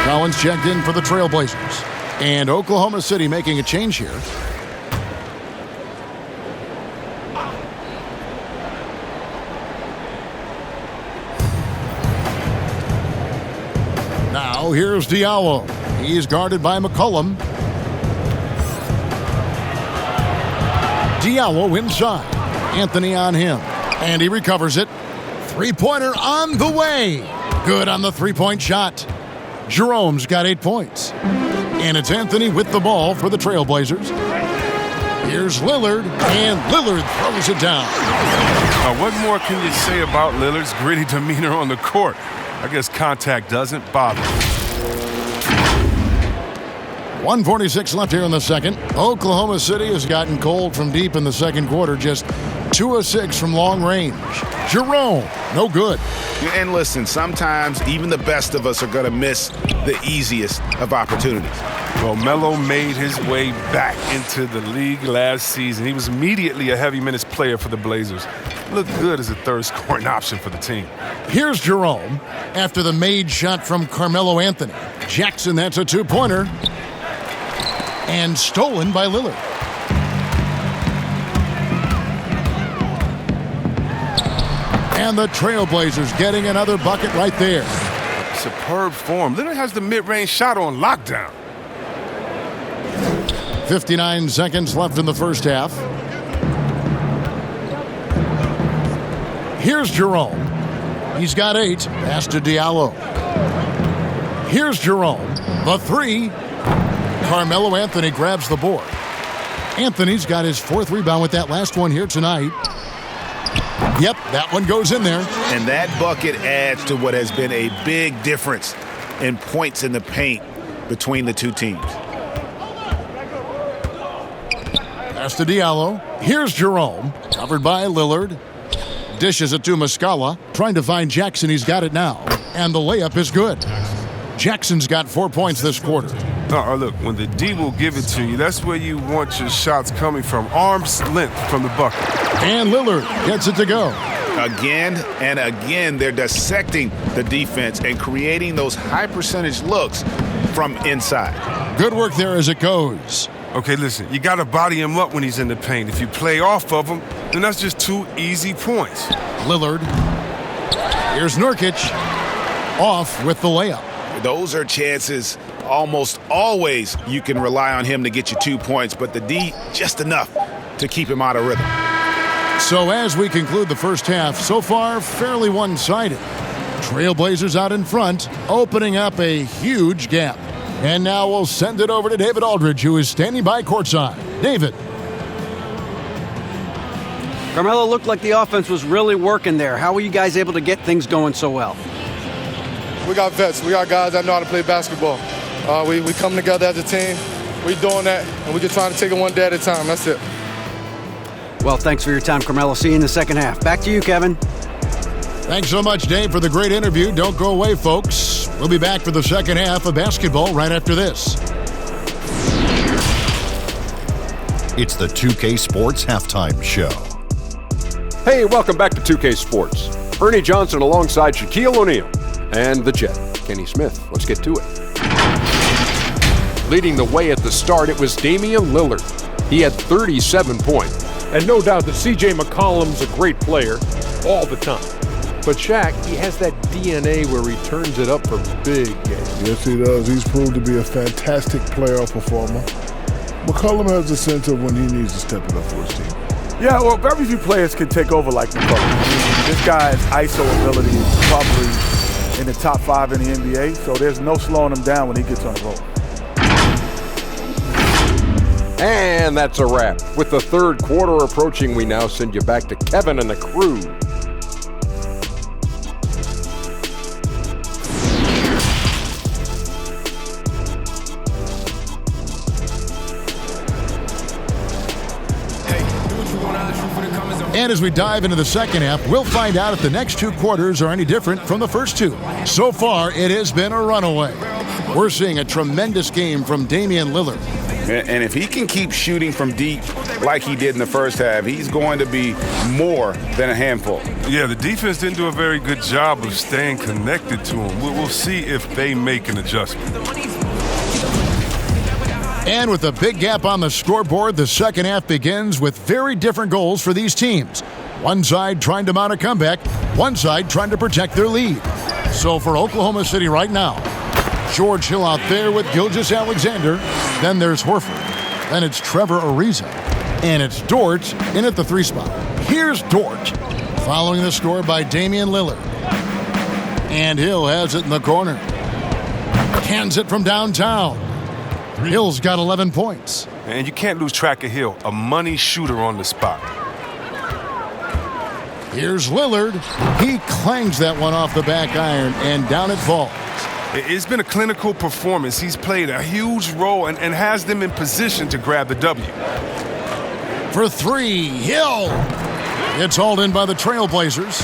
Collins checked in for the Trailblazers. And Oklahoma City making a change here. Now here's Diallo. He's guarded by McCollum. Diallo inside. Anthony on him. And he recovers it. Three-pointer on the way. Good on the three-point shot. Jerome's got 8 points. And it's Anthony with the ball for the Trailblazers. Here's Lillard, and Lillard throws it down. Now, what more can you say about Lillard's gritty demeanor on the court? I guess contact doesn't bother. 1:46 left here in the second. Oklahoma City has gotten cold from deep in the second quarter. Just 2 of 6 from long range. Jerome, no good. And listen, sometimes even the best of us are going to miss the easiest of opportunities. Well, Melo made his way back into the league last season. He was immediately a heavy minutes player for the Blazers. Looked good as a third scoring option for the team. Here's Jerome after the made shot from Carmelo Anthony. Jackson, that's a two-pointer. And stolen by Lillard. And the Trailblazers getting another bucket right there. Superb form. Lillard has the mid-range shot on lockdown. 59 seconds left in the first half. Here's Jerome. He's got 8. Pass to Diallo. Here's Jerome. The three. Carmelo Anthony grabs the board. Anthony's got his 4th rebound with that last one here tonight. Yep, that one goes in there. And that bucket adds to what has been a big difference in points in the paint between the two teams. Pass to Diallo. Here's Jerome. Covered by Lillard. Dishes it to Muscala. Trying to find Jackson. He's got it now. And the layup is good. Jackson's got 4 points this quarter. Look, when the D will give it to you, that's where you want your shots coming from. Arm's length from the bucket. And Lillard gets it to go. Again and again, they're dissecting the defense and creating those high-percentage looks from inside. Good work there as it goes. Okay, listen, you got to body him up when he's in the paint. If you play off of him, then that's just 2 easy points. Lillard. Here's Nurkic. Off with the layup. Those are chances almost always you can rely on him to get you 2 points, but the D just enough to keep him out of rhythm. So as we conclude the first half, so far fairly one-sided. Trailblazers out in front, opening up a huge gap. And now we'll send it over to David Aldridge, who is standing by courtside. David. Carmelo looked like the offense was really working there. How were you guys able to get things going so well? We got vets. We got guys that know how to play basketball. We come together as a team. We're doing that, and we're just trying to take it one day at a time. That's it. Well, thanks for your time, Carmelo. See you in the second half. Back to you, Kevin. Thanks so much, Dave, for the great interview. Don't go away, folks. We'll be back for the second half of basketball right after this. It's the 2K Sports Halftime Show. Hey, welcome back to 2K Sports. Ernie Johnson alongside Shaquille O'Neal and the Jet, Kenny Smith. Let's get to it. Leading the way at the start, it was Damian Lillard. He had 37 points. And no doubt that C.J. McCollum's a great player all the time. But Shaq, he has that DNA where he turns it up for big games. Yes, he does. He's proved to be a fantastic player or performer. McCollum has a sense of when he needs to step it up for his team. Yeah, well, very few players can take over like McCollum. I mean, this guy's ISO ability is probably in the top 5 in the NBA, so there's no slowing him down when he gets on the roll. And that's a wrap. With the third quarter approaching, we now send you back to Kevin and the crew. And as we dive into the second half, we'll find out if the next 2 quarters are any different from the first 2. So far, it has been a runaway. We're seeing a tremendous game from Damian Lillard. And if he can keep shooting from deep like he did in the first half, he's going to be more than a handful. Yeah, the defense didn't do a very good job of staying connected to him. We'll see if they make an adjustment. And with a big gap on the scoreboard, the second half begins with very different goals for these teams. One side trying to mount a comeback, one side trying to protect their lead. So for Oklahoma City right now, George Hill out there with Gilgeous-Alexander. Then there's Horford. Then it's Trevor Ariza. And it's Dort in at the 3 spot. Here's Dort, following the score by Damian Lillard. And Hill has it in the corner. Cans it from downtown. Hill's got 11 points. And you can't lose track of Hill, a money shooter on the spot. Here's Lillard. He clangs that one off the back iron, and down it falls. It's been a clinical performance. He's played a huge role and has them in position to grab the W. For 3, Hill. It's hauled in by the Trailblazers.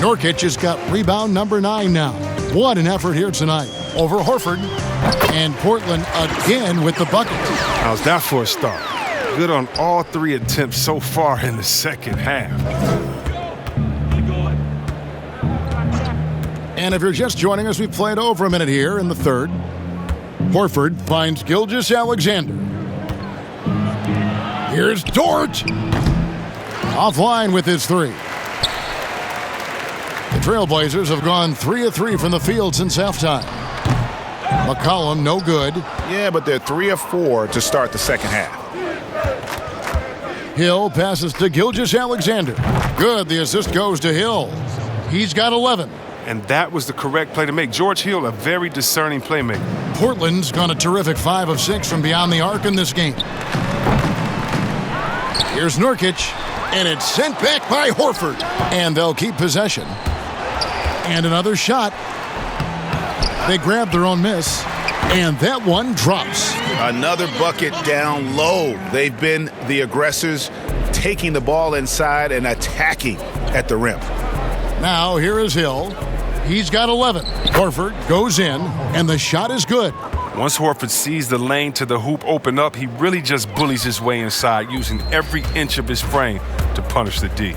Nurkic has got rebound number 9 now. What an effort here tonight over Horford. And Portland again with the bucket. How's that for a start? Good on all 3 attempts so far in the second half. And if you're just joining us, we've played over a minute here in the third. Horford finds Gilgeous-Alexander. Here's Dort. Offline with his 3. The Trailblazers have gone 3 of 3 from the field since halftime. McCollum, no good. Yeah, but they're 3 of 4 to start the second half. Hill passes to Gilgeous-Alexander. Good, the assist goes to Hill. He's got 11. And that was the correct play to make. George Hill, a very discerning playmaker. Portland's gone a terrific 5 of 6 from beyond the arc in this game. Here's Nurkic, and it's sent back by Horford. And they'll keep possession. And another shot. They grab their own miss, and that one drops. Another bucket down low. They've been the aggressors, taking the ball inside and attacking at the rim. Now here is Hill. He's got 11. Horford goes in, and the shot is good. Once Horford sees the lane to the hoop open up, he really just bullies his way inside, using every inch of his frame to punish the D.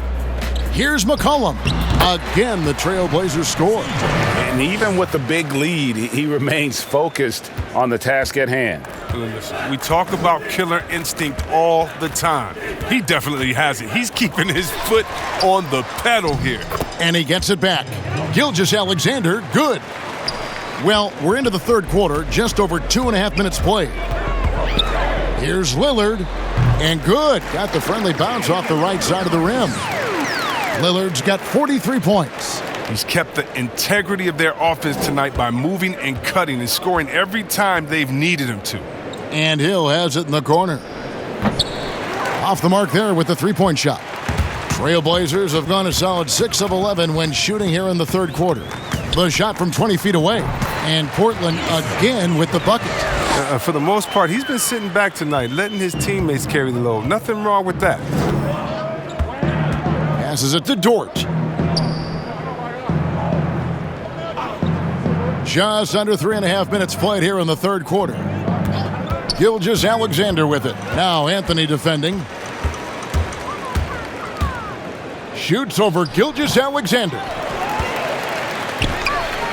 Here's McCollum. Again, the Trailblazers score. And even with the big lead, he remains focused on the task at hand. Listen, we talk about killer instinct all the time. He definitely has it. He's keeping his foot on the pedal here. And he gets it back. Gilgeous-Alexander, good. Well, we're into the third quarter, just over 2.5 minutes played. Here's Lillard, and good. Got the friendly bounce off the right side of the rim. Lillard's got 43 points. He's kept the integrity of their offense tonight by moving and cutting and scoring every time they've needed him to. And Hill has it in the corner. Off the mark there with the 3-point shot. Trailblazers have gone a solid 6 of 11 when shooting here in the third quarter. The shot from 20 feet away. And Portland again with the bucket. For the most part, he's been sitting back tonight, letting his teammates carry the load. Nothing wrong with that. Passes it to Dort. Just under 3.5 minutes played here in the third quarter. Gilgeous-Alexander with it. Now Anthony defending. Shoots over Gilgeous-Alexander.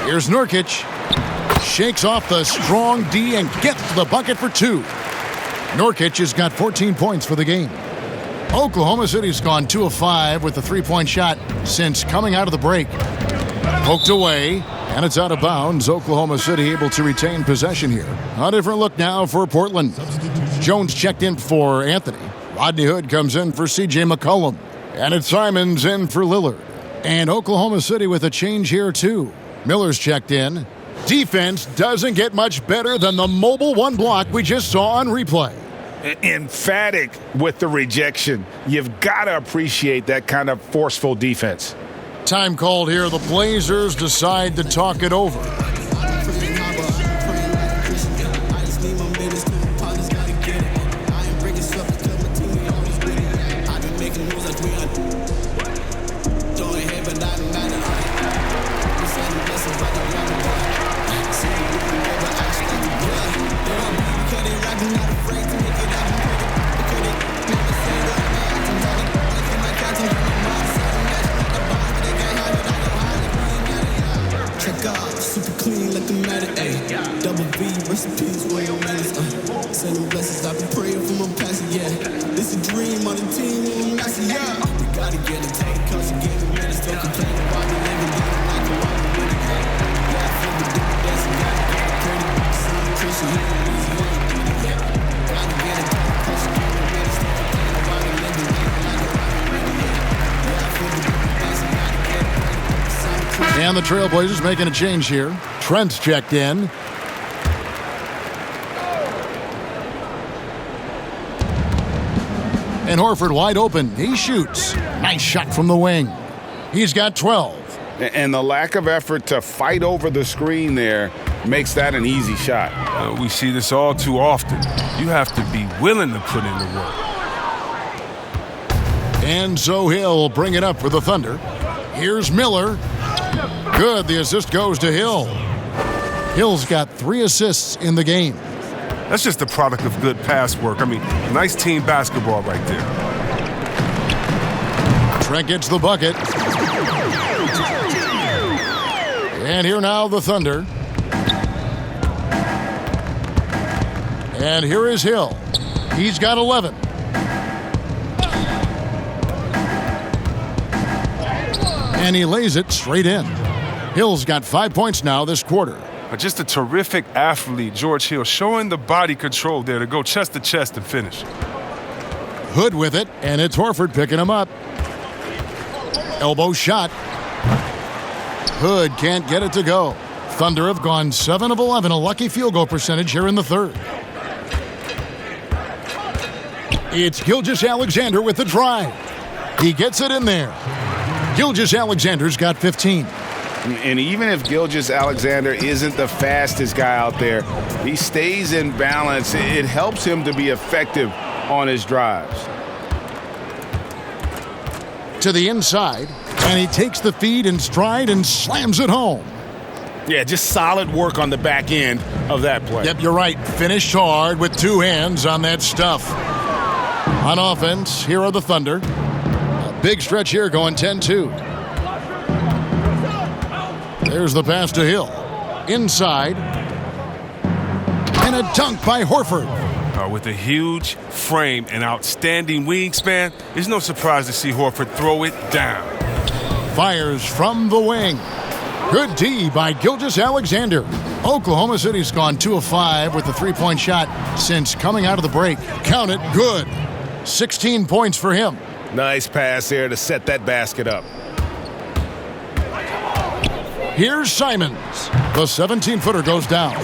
Here's Nurkic. Shakes off the strong D and gets to the bucket for 2. Nurkic has got 14 points for the game. Oklahoma City's gone 2 of 5 with the 3-point shot since coming out of the break. Poked away, and it's out of bounds. Oklahoma City able to retain possession here. A different look now for Portland. Jones checked in for Anthony. Rodney Hood comes in for C.J. McCollum. And it's Simons in for Lillard. And Oklahoma City with a change here too. Miller's checked in. Defense doesn't get much better than the mobile 1 block we just saw on replay. Emphatic with the rejection. You've got to appreciate that kind of forceful defense. Time called here. The Blazers decide to talk it over. Check out, super clean like the matter, ayy. Double V, recipes, royal manners, sending blessings, I've been praying for my pastor, yeah. This a dream on the team, we're massive, yeah. We gotta get it, take cause you gave me minutes, don't complain about me living, living like a wild winner, yeah. I feel the different dancing, gotta get it pretty. Some Christian, he don't easy on the booty, yeah. Gotta get it, cause you gave me minutes, don't complain about me living, living like a wild winner, yeah. I feel the different dancing, gotta get it pretty. And the Trailblazers making a change here. Trent's checked in. And Horford wide open. He shoots. Nice shot from the wing. He's got 12. And the lack of effort to fight over the screen there makes that an easy shot. We see this all too often. You have to be willing to put in the work. And so Hill will bring it up for the Thunder. Here's Miller. Good, the assist goes to Hill. Hill's got 3 assists in the game. That's just a product of good pass work. I mean, nice team basketball right there. Trent gets the bucket. And here now the Thunder. And here is Hill. He's got 11. And he lays it straight in. Hill's got 5 points now this quarter. Just a terrific athlete, George Hill, showing the body control there to go chest to chest and finish. Hood with it, and it's Horford picking him up. Elbow shot. Hood can't get it to go. Thunder have gone 7 of 11, a lucky field goal percentage here in the third. It's Gilgeous-Alexander with the drive. He gets it in there. Gilgeous-Alexander's got 15. And even if Gilgeous-Alexander isn't the fastest guy out there, he stays in balance. It helps him to be effective on his drives. To the inside, and he takes the feed in stride and slams it home. Yeah, just solid work on the back end of that play. Yep, you're right. Finished hard with 2 hands on that stuff. On offense, here are the Thunder. A big stretch here going 10-2. There's the pass to Hill. Inside. And a dunk by Horford. With a huge frame and outstanding wingspan, it's no surprise to see Horford throw it down. Fires from the wing. Good D by Gilgeous-Alexander. Oklahoma City's gone 2 of 5 with the 3-point shot since coming out of the break. Count it, good. 16 points for him. Nice pass there to set that basket up. Here's Simons. The 17-footer goes down.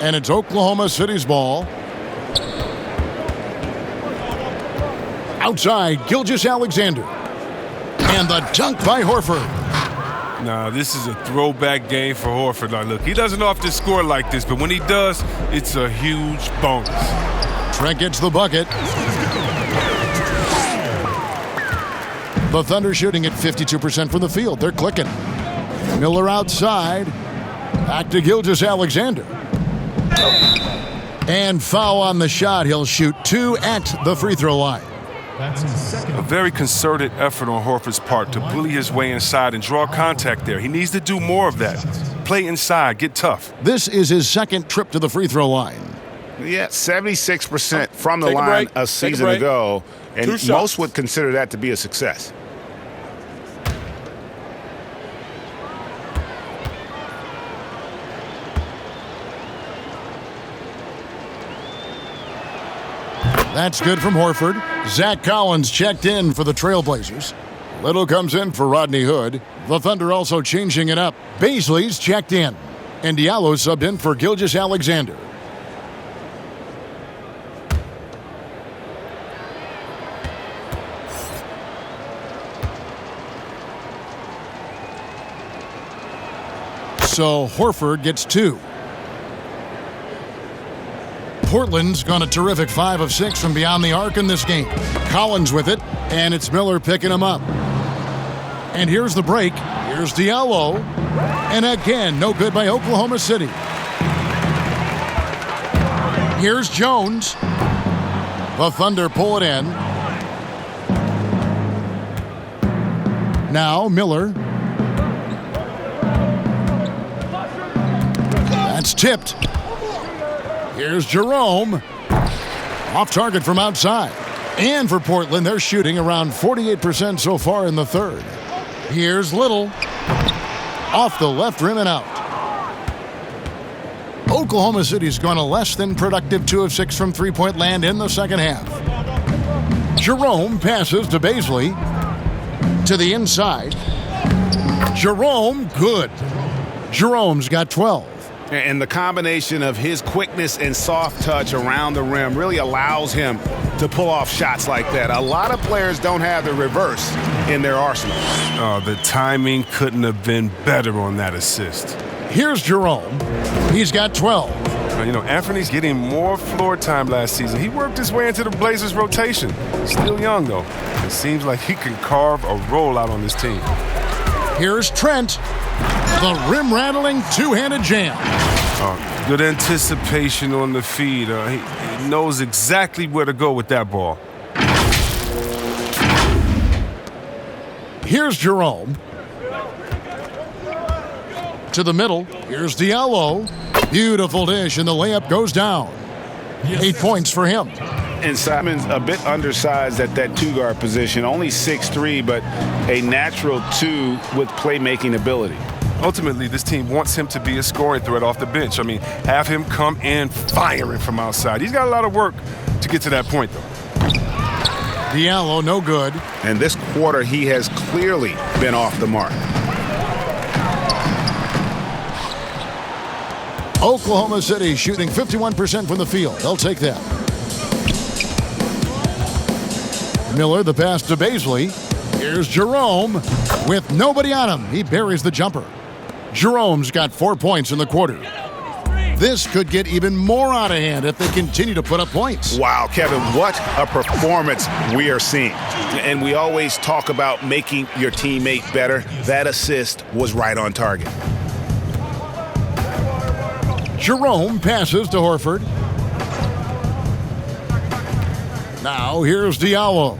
And it's Oklahoma City's ball. Outside, Gilgeous-Alexander. And the dunk by Horford. Now, this is a throwback game for Horford. Now, look, he doesn't often score like this, but when he does, it's a huge bonus. Trent gets the bucket. The Thunder shooting at 52% from the field. They're clicking. Miller outside. Back to Gilgeous-Alexander. And foul on the shot. He'll shoot 2 at the free throw line. That's his second. A very concerted effort on Horford's part to bully his way inside and draw contact there. He needs to do more of that. Play inside, get tough. This is his second trip to the free throw line. Yeah, 76% from the line a season ago, and most would consider that to be a success. That's good from Horford. Zach Collins checked in for the Trailblazers. Little comes in for Rodney Hood. The Thunder also changing it up. Baisley's checked in. And Diallo subbed in for Gilgeous-Alexander. So Horford gets 2. Portland's gone a terrific 5 of 6 from beyond the arc in this game. Collins with it, and it's Miller picking him up. And here's the break. Here's Diallo. And again, no good by Oklahoma City. Here's Jones. The Thunder pull it in. Now Miller. That's tipped. Here's Jerome. Off target from outside. And for Portland, they're shooting around 48% so far in the third. Here's Little. Off the left rim and out. Oklahoma City's gone a less than productive 2 of 6 from three-point land in the second half. Jerome passes to Baisley. To the inside. Jerome, good. Jerome's got 12. And the combination of his quickness and soft touch around the rim really allows him to pull off shots like that. A lot of players don't have the reverse in their arsenal. Oh, the timing couldn't have been better on that assist. Here's Jerome. He's got 12. You know, Anthony's getting more floor time last season. He worked his way into the Blazers' rotation. Still young, though. It seems like he can carve a rollout on this team. Here's Trent. The rim-rattling two-handed jam. Good anticipation on the feed. He knows exactly where to go with that ball. Here's Jerome. To the middle. Here's Diallo. Beautiful dish, and the layup goes down. 8 points for him. And Simon's a bit undersized at that two-guard position. Only 6'3", but a natural 2 with playmaking ability. Ultimately, this team wants him to be a scoring threat off the bench. I mean, have him come in firing from outside. He's got a lot of work to get to that point, though. Diallo, no good. And this quarter, he has clearly been off the mark. Oklahoma City shooting 51% from the field. They'll take that. Miller, the pass to Baisley. Here's Jerome with nobody on him. He buries the jumper. Jerome's got 4 points in the quarter. This could get even more out of hand if they continue to put up points. Wow, Kevin, what a performance we are seeing. And we always talk about making your teammate better. That assist was right on target. Jerome passes to Horford. Now here's Diallo.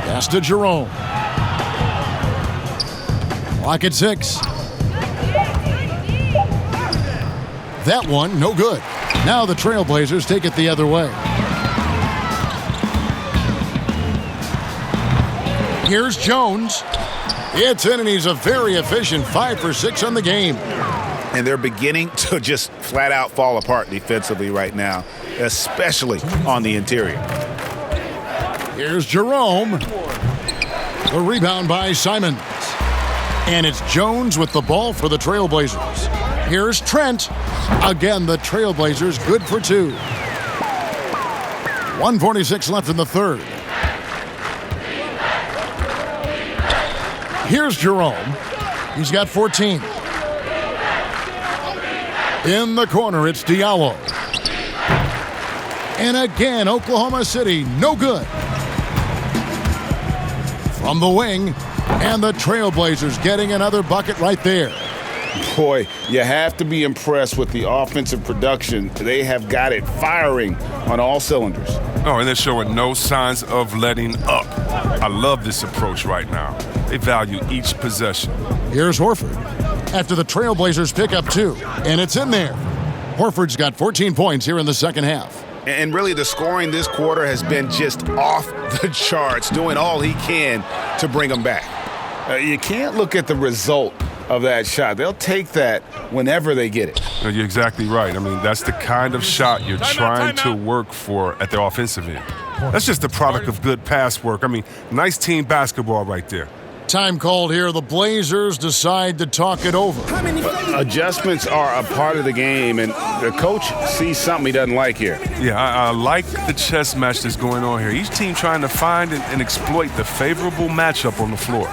Pass to Jerome. Clock at 6. That one, no good. Now the Trailblazers take it the other way. Here's Jones. It's in, and he's a very efficient 5 for 6 on the game. And they're beginning to just flat out fall apart defensively right now, especially on the interior. Here's Jerome. The rebound by Simons. And it's Jones with the ball for the Trailblazers. Here's Trent. Again, the Trailblazers good for 2. 1:46 left in the third. Here's Jerome. He's got 14. In the corner, it's Diallo. And again, Oklahoma City, no good. From the wing, and the Trailblazers getting another bucket right there. Boy, you have to be impressed with the offensive production. They have got it firing on all cylinders. Oh, and they're showing no signs of letting up. I love this approach right now. They value each possession. Here's Horford. After the Trailblazers pick up 2, and it's in there. Horford's got 14 points here in the second half. And really, the scoring this quarter has been just off the charts, doing all he can to bring them back. You can't look at the result of that shot. They'll take that whenever they get it. No, you're exactly right. I mean, that's the kind of shot you're trying to work for at the offensive end. That's just the product of good pass work. I mean, nice team basketball right there. Time called here. The Blazers decide to talk it over. Adjustments are a part of the game, and the coach sees something he doesn't like here. Yeah, I like the chess match that's going on here. Each team trying to find and exploit the favorable matchup on the floor.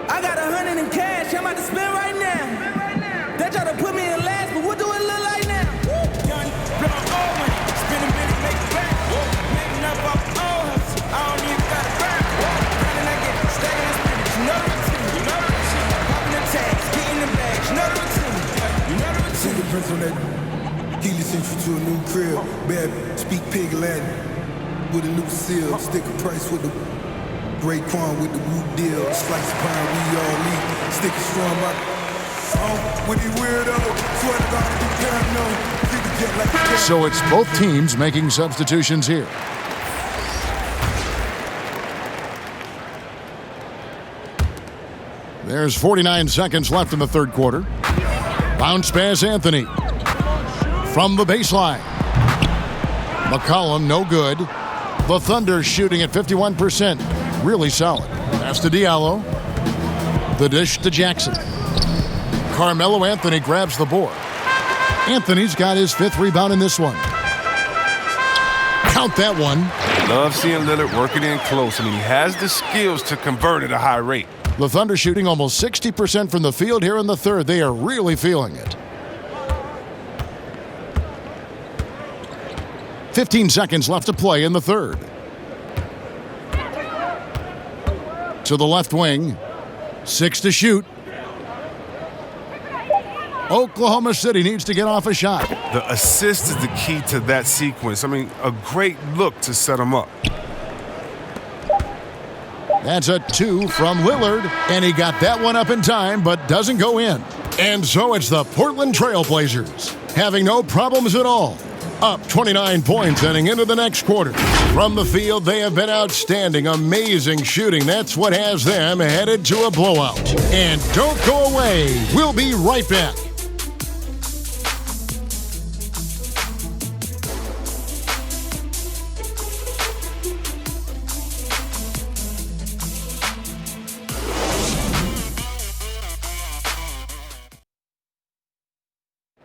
I got 100 in cash, I'm about to spend right now. They try to put me in last, but what do it look like now? Young, blow old money, spend a minute, make it back. Making up off old hustle, I don't even got a back. Running I get stay and spend it, you know the routine, popping the tags, that Healy Central to a new crib. Bad speak pig Latin with a new seal. Sticker price with the Raekwon with the root deal. Slice of pie, we all eat. Sticker strong, my when he weirdo. Swear to God, be paranoid. Jet like So it's both teams making substitutions here. There's 49 seconds left in the third quarter. Bounce pass Anthony. From the baseline. McCollum, no good. The Thunder shooting at 51%. Really solid. Pass to Diallo. The dish to Jackson. Carmelo Anthony grabs the board. Anthony's got his 5th rebound in this one. Count that one. Love seeing Lillard work it in close. I mean, he has the skills to convert at a high rate. The Thunder shooting almost 60% from the field here in the third. They are really feeling it. 15 seconds left to play in the third. To the left wing. 6 to shoot. Oklahoma City needs to get off a shot. The assist is the key to that sequence. I mean, a great look to set him up. That's a 2 from Lillard, and he got that one up in time, but doesn't go in. And so it's the Portland Trail Blazers, having no problems at all. Up 29 points heading into the next quarter. From the field, they have been outstanding, amazing shooting. That's what has them headed to a blowout. And don't go away. We'll be right back.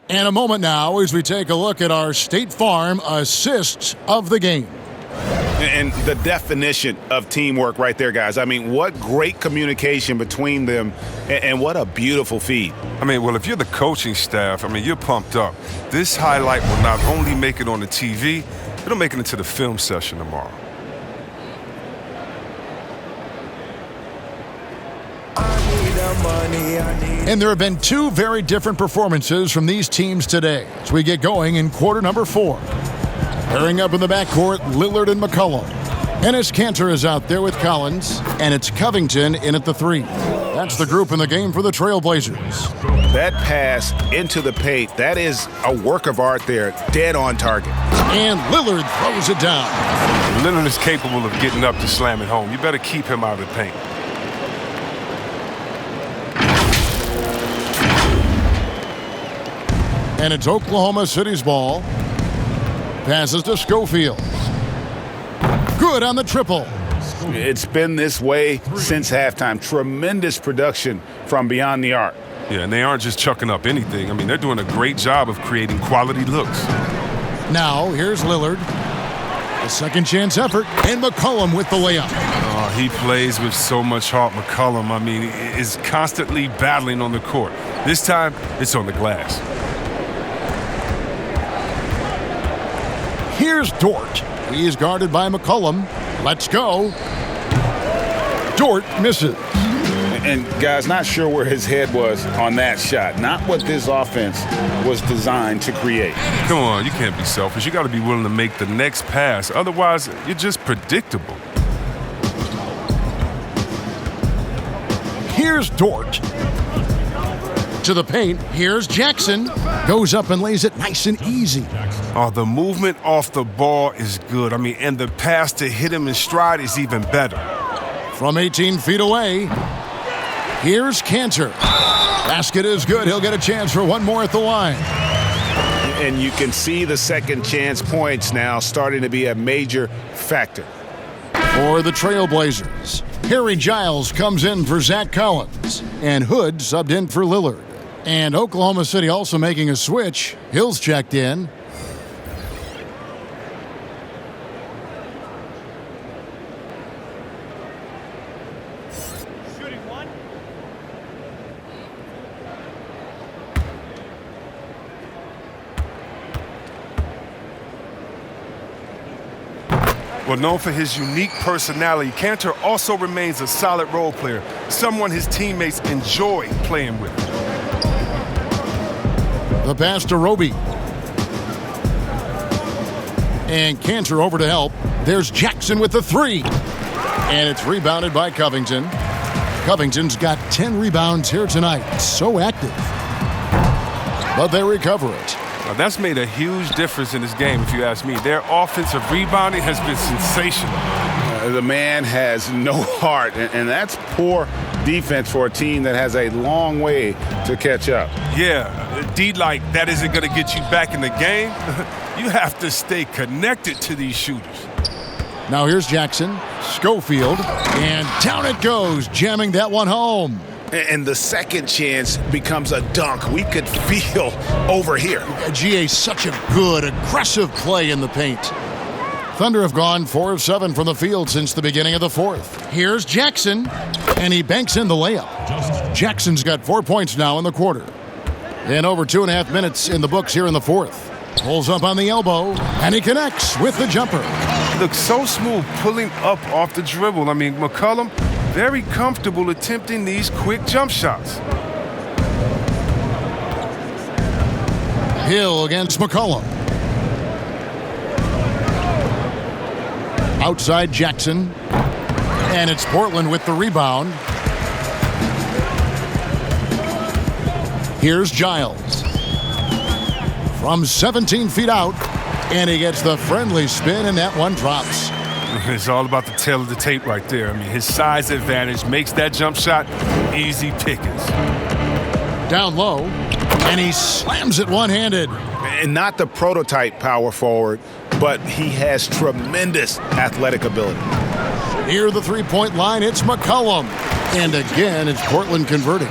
And a moment now as we take a look at our State Farm assists of the game. And the definition of teamwork right there, guys. I mean, what great communication between them, and what a beautiful feed. I mean, well, if you're the coaching staff, I mean, you're pumped up. This highlight will not only make it on the TV, it'll make it into the film session tomorrow. And there have been 2 very different performances from these teams today as we get going in quarter number 4. Pairing up in the backcourt, Lillard and McCollum. Enes Kanter is out there with Collins, and it's Covington in at the 3. That's the group in the game for the Trailblazers. That pass into the paint, that is a work of art there, dead on target. And Lillard throws it down. Lillard is capable of getting up to slam it home. You better keep him out of the paint. And it's Oklahoma City's ball. Passes to Schofield. Good on the triple. It's been this way since halftime. Tremendous production from beyond the arc. Yeah, and they aren't just chucking up anything. I mean, they're doing a great job of creating quality looks. Now, here's Lillard. A second chance effort, and McCollum with the layup. Oh, he plays with so much heart, McCollum. I mean, he is constantly battling on the court. This time, it's on the glass. Here's Dort. He is guarded by McCollum. Let's go. Dort misses. And guys, not sure where his head was on that shot. Not what this offense was designed to create. Come on, you can't be selfish. You got to be willing to make the next pass. Otherwise, you're just predictable. Here's Dort. To the paint. Here's Jackson. Goes up and lays it nice and easy. Oh, the movement off the ball is good. I mean, and the pass to hit him in stride is even better. From 18 feet away, here's Kanter. Basket is good. He'll get a chance for one more at the line. And you can see the second chance points now starting to be a major factor. For the Trailblazers, Harry Giles comes in for Zach Collins, and Hood subbed in for Lillard. And Oklahoma City also making a switch. Hill's checked in. Well, known for his unique personality, Kanter also remains a solid role player, someone his teammates enjoy playing with. The pass to Roby. And Cantor over to help. There's Jackson with the three. And it's rebounded by Covington. Covington's got 10 rebounds here tonight. So active. But they recover it. Now, that's made a huge difference in this game, if you ask me. Their offensive rebounding has been sensational. The man has no heart, and that's poor defense for a team that has a long way to catch up. Yeah, D like that isn't going to get you back in the game. You have to stay connected to these shooters. Now here's Jackson, Schofield, and down it goes, jamming that one home. And the second chance becomes a dunk. We could feel over here. GA, such a good, aggressive play in the paint. Thunder have gone 4 of 7 from the field since the beginning of the fourth. Here's Jackson, and he banks in the layup. Jackson's got 4 points now in the quarter. And over 2.5 minutes in the books here in the fourth. Pulls up on the elbow, and he connects with the jumper. Looks so smooth pulling up off the dribble. I mean, McCollum, very comfortable attempting these quick jump shots. Hill against McCollum. Outside Jackson. And it's Portland with the rebound. Here's Giles. From 17 feet out. And he gets the friendly spin, and that one drops. It's all about the tail of the tape right there. I mean, his size advantage makes that jump shot easy pickings. Down low, and he slams it one-handed. And not the prototype power forward, but he has tremendous athletic ability. Near the three-point line, it's McCollum. And again, it's Portland converting.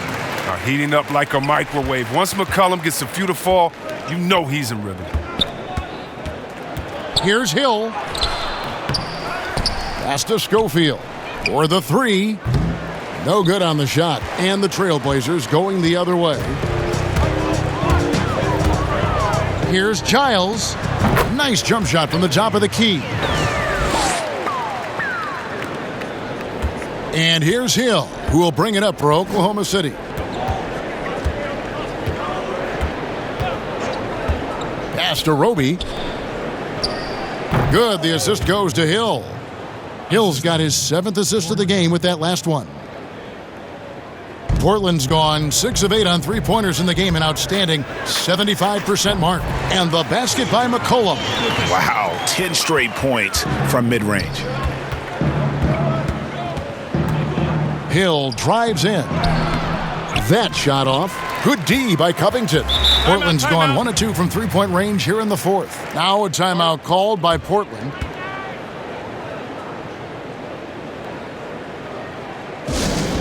Heating up like a microwave. Once McCollum gets a few to fall, you know he's in rhythm. Here's Hill. Pass to Schofield for the three. No good on the shot. And the Trailblazers going the other way. Here's Giles. Nice jump shot from the top of the key. And here's Hill, who will bring it up for Oklahoma City. Pass to Roby. Good. The assist goes to Hill. Hill's got his 7th assist of the game with that last one. Portland's gone 6 of 8 on three-pointers in the game, an outstanding 75% mark. And the basket by McCollum. Wow, 10 straight points from mid-range. Hill drives in. That shot off. Good D by Covington. Portland's gone 1 of 2 from three-point range here in the fourth. Now a timeout called by Portland.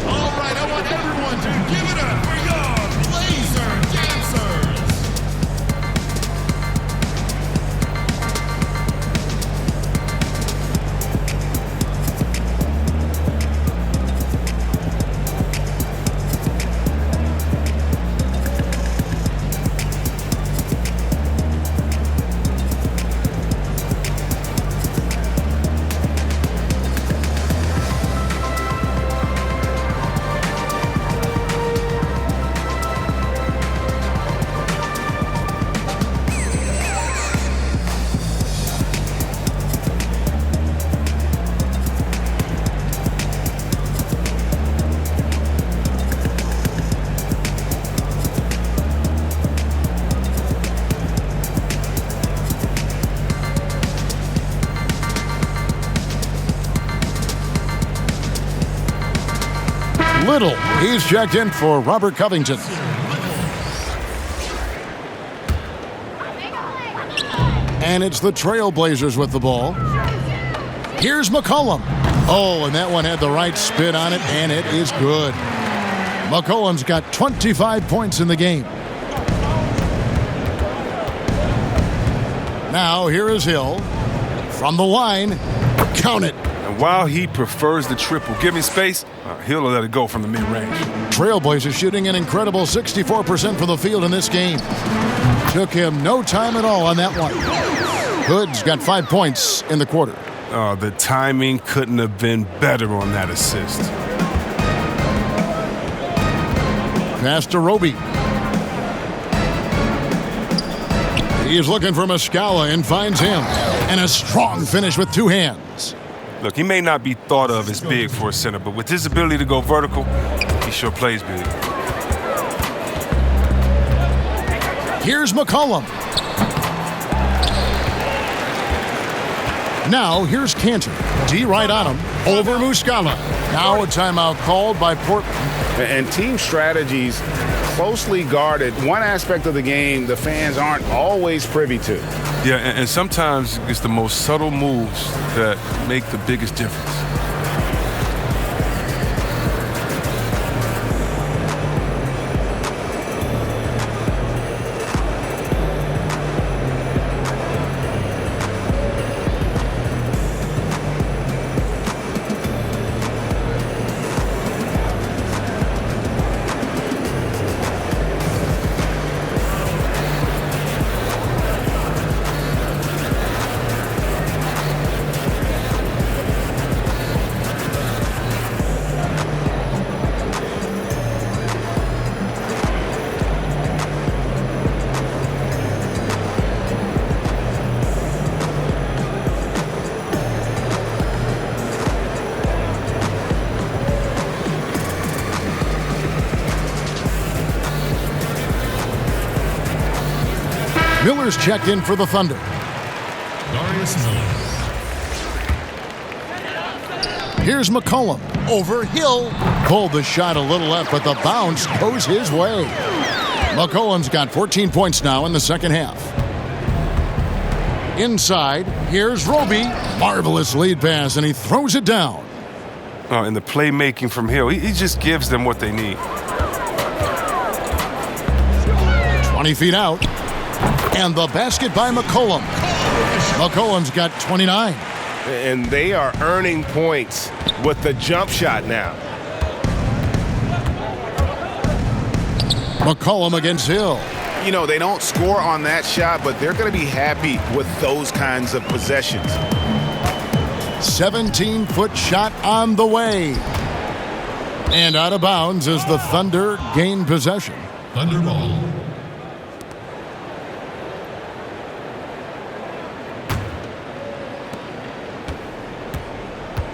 All right, I want everyone to give it up for your Blazer dancers. Little. He's checked in for Robert Covington. And it's the Trailblazers with the ball. Here's McCollum. Oh, and that one had the right spin on it, and it is good. McCollum's got 25 points in the game. Now here is Hill. From the line, count it. And while he prefers the triple, giving space, he'll let it go from the mid-range. Trailblazers shooting an incredible 64% from the field in this game. Took him no time at all on that one. Hood's got 5 points in the quarter. The timing couldn't have been better on that assist. Pass to Roby. He's looking for Muscala and finds him. And a strong finish with two hands. Look, he may not be thought of as big for a center, but with his ability to go vertical, he sure plays big. Here's McCollum. Now here's Cantor. D right on him. Over Muscala. Now a timeout called by Portland. And team strategies closely guarded. One aspect of the game the fans aren't always privy to. Yeah, and sometimes it's the most subtle moves that make the biggest difference. Miller's checked in for the Thunder. Darius Miller. Here's McCollum. Over Hill. Pulled the shot a little left, but the bounce goes his way. McCollum's got 14 points now in the second half. Inside, here's Roby. Marvelous lead pass, and he throws it down. And the playmaking from Hill, he just gives them what they need. 20 feet out. And the basket by McCollum. McCollum's got 29. And they are earning points with the jump shot now. McCollum against Hill. You know, they don't score on that shot, but they're going to be happy with those kinds of possessions. 17-foot shot on the way. And out of bounds as the Thunder gain possession. Thunder ball.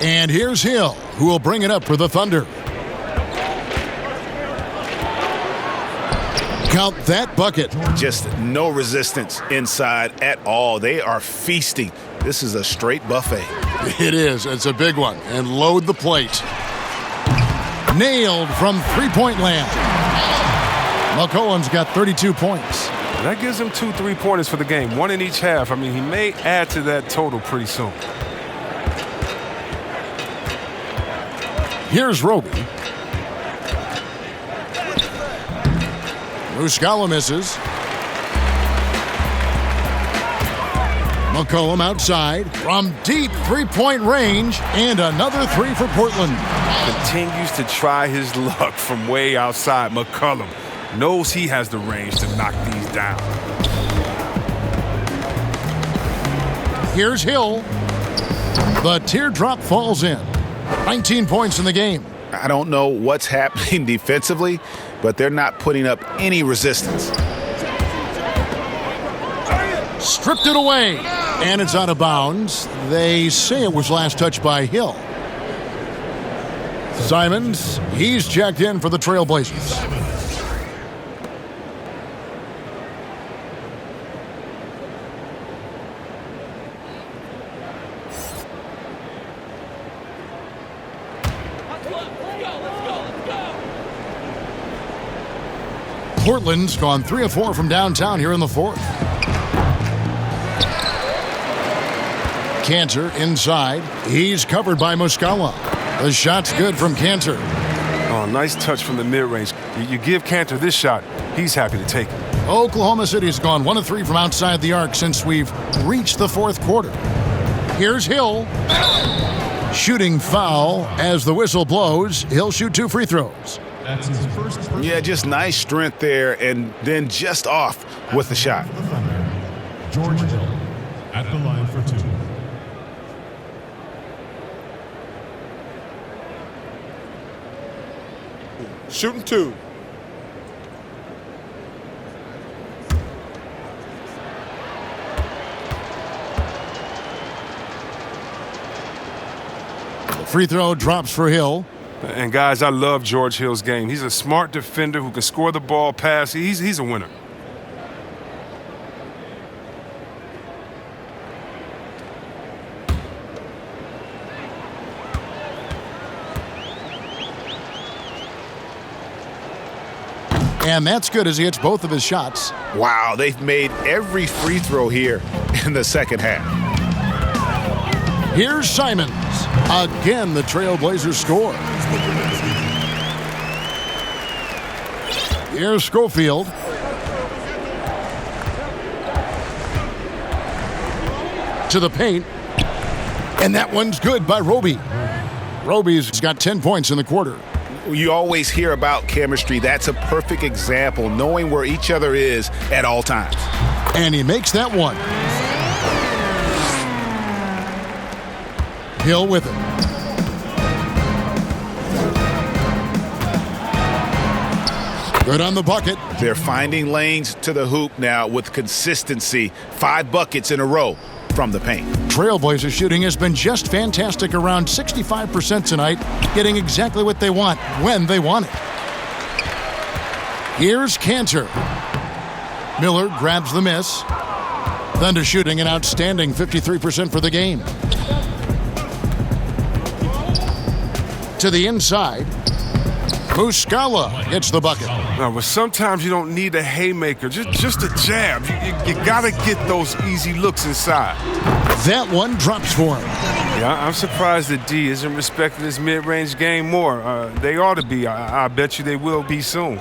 And here's Hill, who will bring it up for the Thunder. Count that bucket. Just no resistance inside at all. They are feasting. This is a straight buffet. It is. It's a big one. And load the plate. Nailed from three-point land. McCollum's got 32 points. That gives him 2 3-pointers for the game, one in each half. I mean, he may add to that total pretty soon. Here's Roby. Muscala misses. McCollum outside from deep three-point range, and another three for Portland. Continues to try his luck from way outside. McCollum knows he has the range to knock these down. Here's Hill. The teardrop falls in. 19 points in the game. I don't know what's happening defensively, but they're not putting up any resistance. Stripped it away, and it's out of bounds. They say it was last touched by Hill. Simons, he's checked in for the Trailblazers. Portland's gone 3 of 4 from downtown here in the fourth. Cantor inside. He's covered by Muscala. The shot's good from Cantor. Oh, nice touch from the mid-range. You give Cantor this shot, he's happy to take it. Oklahoma City's gone 1 of 3 from outside the arc since we've reached the fourth quarter. Here's Hill. Shooting foul as the whistle blows. He'll shoot 2 free throws. That's his first. Yeah, just nice strength there, and then just off with the shot. George Hill at the line for 2. Shooting 2. Free throw drops for Hill. And guys, I love George Hill's game. He's a smart defender who can score the ball, pass. He's a winner. And that's good as he hits both of his shots. Wow, they've made every free throw here in the second half. Here's Simons. Again, the Trailblazers score. Here's Schofield. To the paint. And that one's good by Roby. Roby's got 10 points in the quarter. You always hear about chemistry. That's a perfect example, knowing where each other is at all times. And he makes that one. Hill with it. Good on the bucket. They're finding lanes to the hoop now with consistency. 5 buckets in a row from the paint. Trailblazers shooting has been just fantastic, around 65% tonight, getting exactly what they want when they want it. Here's Cantor. Miller grabs the miss. Thunder shooting an outstanding 53% for the game. To the inside. Muscala gets the bucket. No, but sometimes you don't need a haymaker, just a jab. You got to get those easy looks inside. That one drops for him. Yeah, I'm surprised that D isn't respecting his mid-range game more. They ought to be. I bet you they will be soon.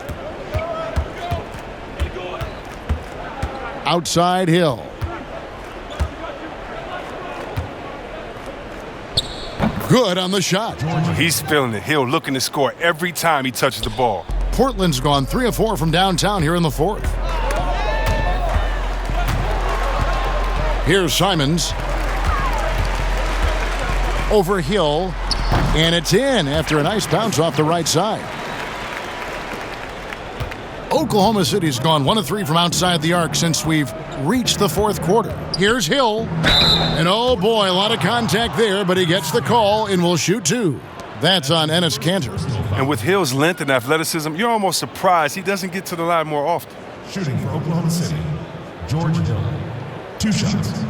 Outside Hill. Good on the shot. He's feeling it. Hill looking to score every time he touches the ball. Portland's gone 3 of 4 from downtown here in the fourth. Here's Simons. Over Hill. And it's in after a nice bounce off the right side. Oklahoma City's gone 1 of 3 from outside the arc since we've reached the fourth quarter. Here's Hill. And oh boy, a lot of contact there, but he gets the call and will shoot 2. That's on Enes Kanter. And with Hill's length and athleticism, you're almost surprised he doesn't get to the line more often. Shooting for Oklahoma City, George Hill. 2 shots.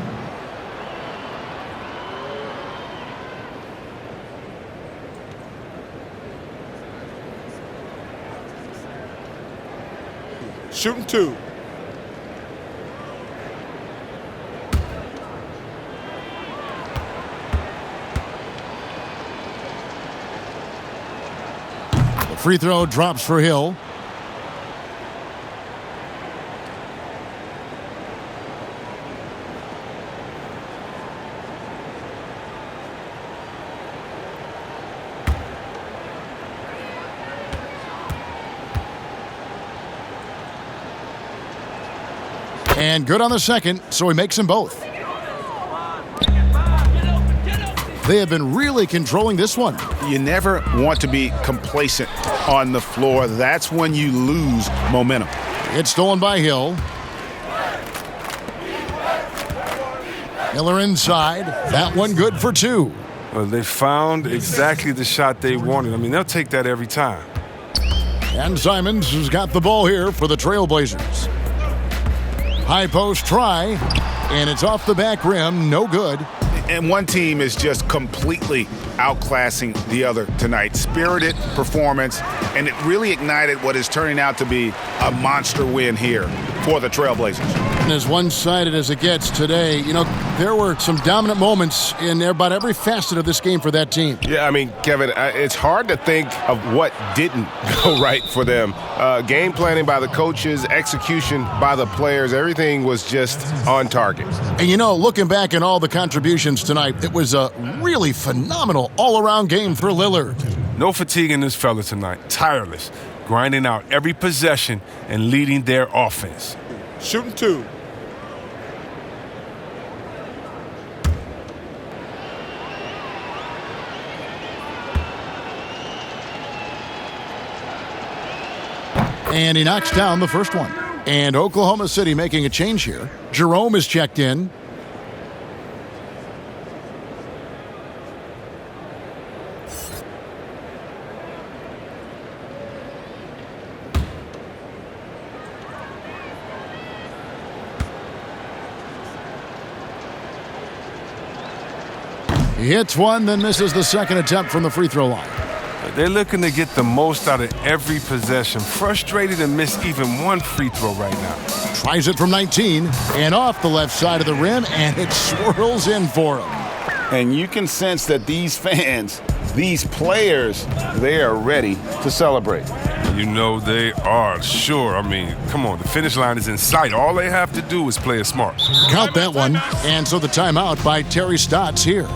Shooting 2. The free throw drops for Hill. And good on the second, so he makes them both. They have been really controlling this one. You never want to be complacent on the floor. That's when you lose momentum. It's stolen by Hill. Miller inside. That one good for 2. Well, they found exactly the shot they wanted. I mean, they'll take that every time. And Simons has got the ball here for the Trailblazers. High post try, and it's off the back rim, no good. And one team is just completely outclassing the other tonight. Spirited performance, and it really ignited what is turning out to be a monster win here for the Trailblazers. And as one-sided as it gets today, you know, there were some dominant moments in about every facet of this game for that team. Yeah, I mean, Kevin, it's hard to think of what didn't go right for them. Game planning by the coaches, execution by the players, everything was just on target. And you know, looking back at all the contributions tonight, it was a really phenomenal all-around game for Lillard. No fatigue in this fella tonight. Tireless, grinding out every possession and leading their offense. Shooting 2. And he knocks down the first one. And Oklahoma City making a change here. Jerome is checked in. He hits one, then misses the second attempt from the free throw line. They're looking to get the most out of every possession. Frustrated to miss even one free throw right now. Tries it from 19 and off the left side of the rim, and it swirls in for him. And you can sense that these fans, these players, they are ready to celebrate. You know they are, sure. I mean, come on, the finish line is in sight. All they have to do is play it smart. Count that one. And so the timeout by Terry Stotts here.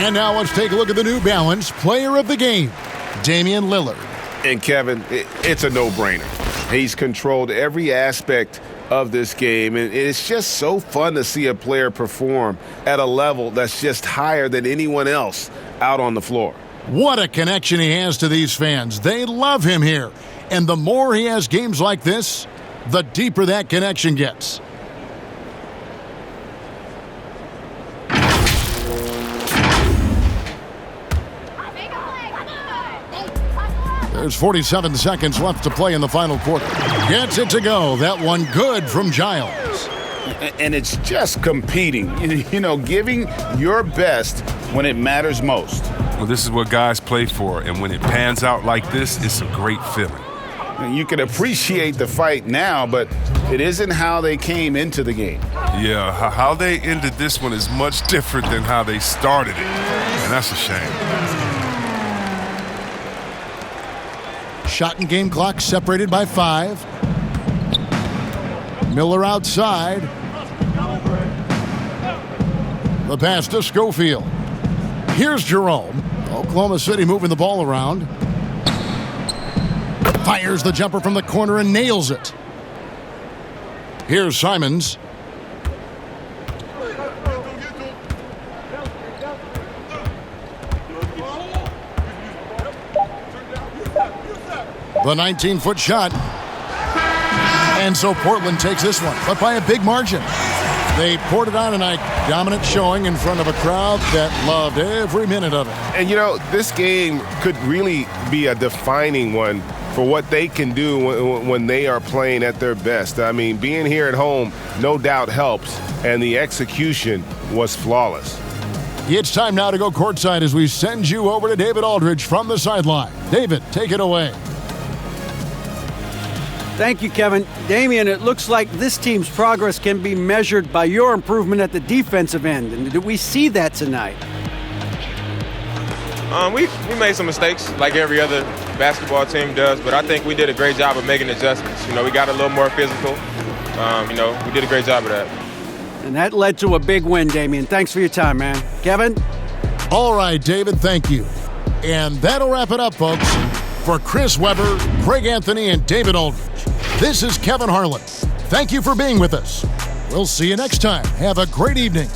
And now let's take a look at the New Balance Player of the Game, Damian Lillard. And Kevin, it's a no-brainer. He's controlled every aspect of this game, and it's just so fun to see a player perform at a level that's just higher than anyone else out on the floor. What a connection he has to these fans. They love him here. And the more he has games like this, the deeper that connection gets. There's 47 seconds left to play in the final quarter. Gets it to go. That one good from Giles. And it's just competing, you know, giving your best when it matters most. Well, this is what guys play for, and when it pans out like this, it's a great feeling. You can appreciate the fight now, but it isn't how they came into the game. Yeah, how they ended this one is much different than how they started it, and that's a shame. Shot and game clock separated by 5. Miller outside. The pass to Schofield. Here's Jerome. Oklahoma City moving the ball around. Fires the jumper from the corner and nails it. Here's Simons. The 19-foot shot. And so Portland takes this one, but by a big margin. They poured it on tonight. Dominant showing in front of a crowd that loved every minute of it. And, you know, this game could really be a defining one for what they can do when they are playing at their best. I mean, being here at home no doubt helps, and the execution was flawless. It's time now to go courtside as we send you over to David Aldridge from the sideline. David, take it away. Thank you, Kevin. Damian, it looks like this team's progress can be measured by your improvement at the defensive end. And did we see that tonight? We made some mistakes like every other basketball team does, but I think we did a great job of making adjustments. You know, we got a little more physical. You know, we did a great job of that. And that led to a big win, Damian. Thanks for your time, man. Kevin? All right, David, thank you. And that'll wrap it up, folks. For Chris Webber, Craig Anthony, and David Aldridge, this is Kevin Harlan. Thank you for being with us. We'll see you next time. Have a great evening.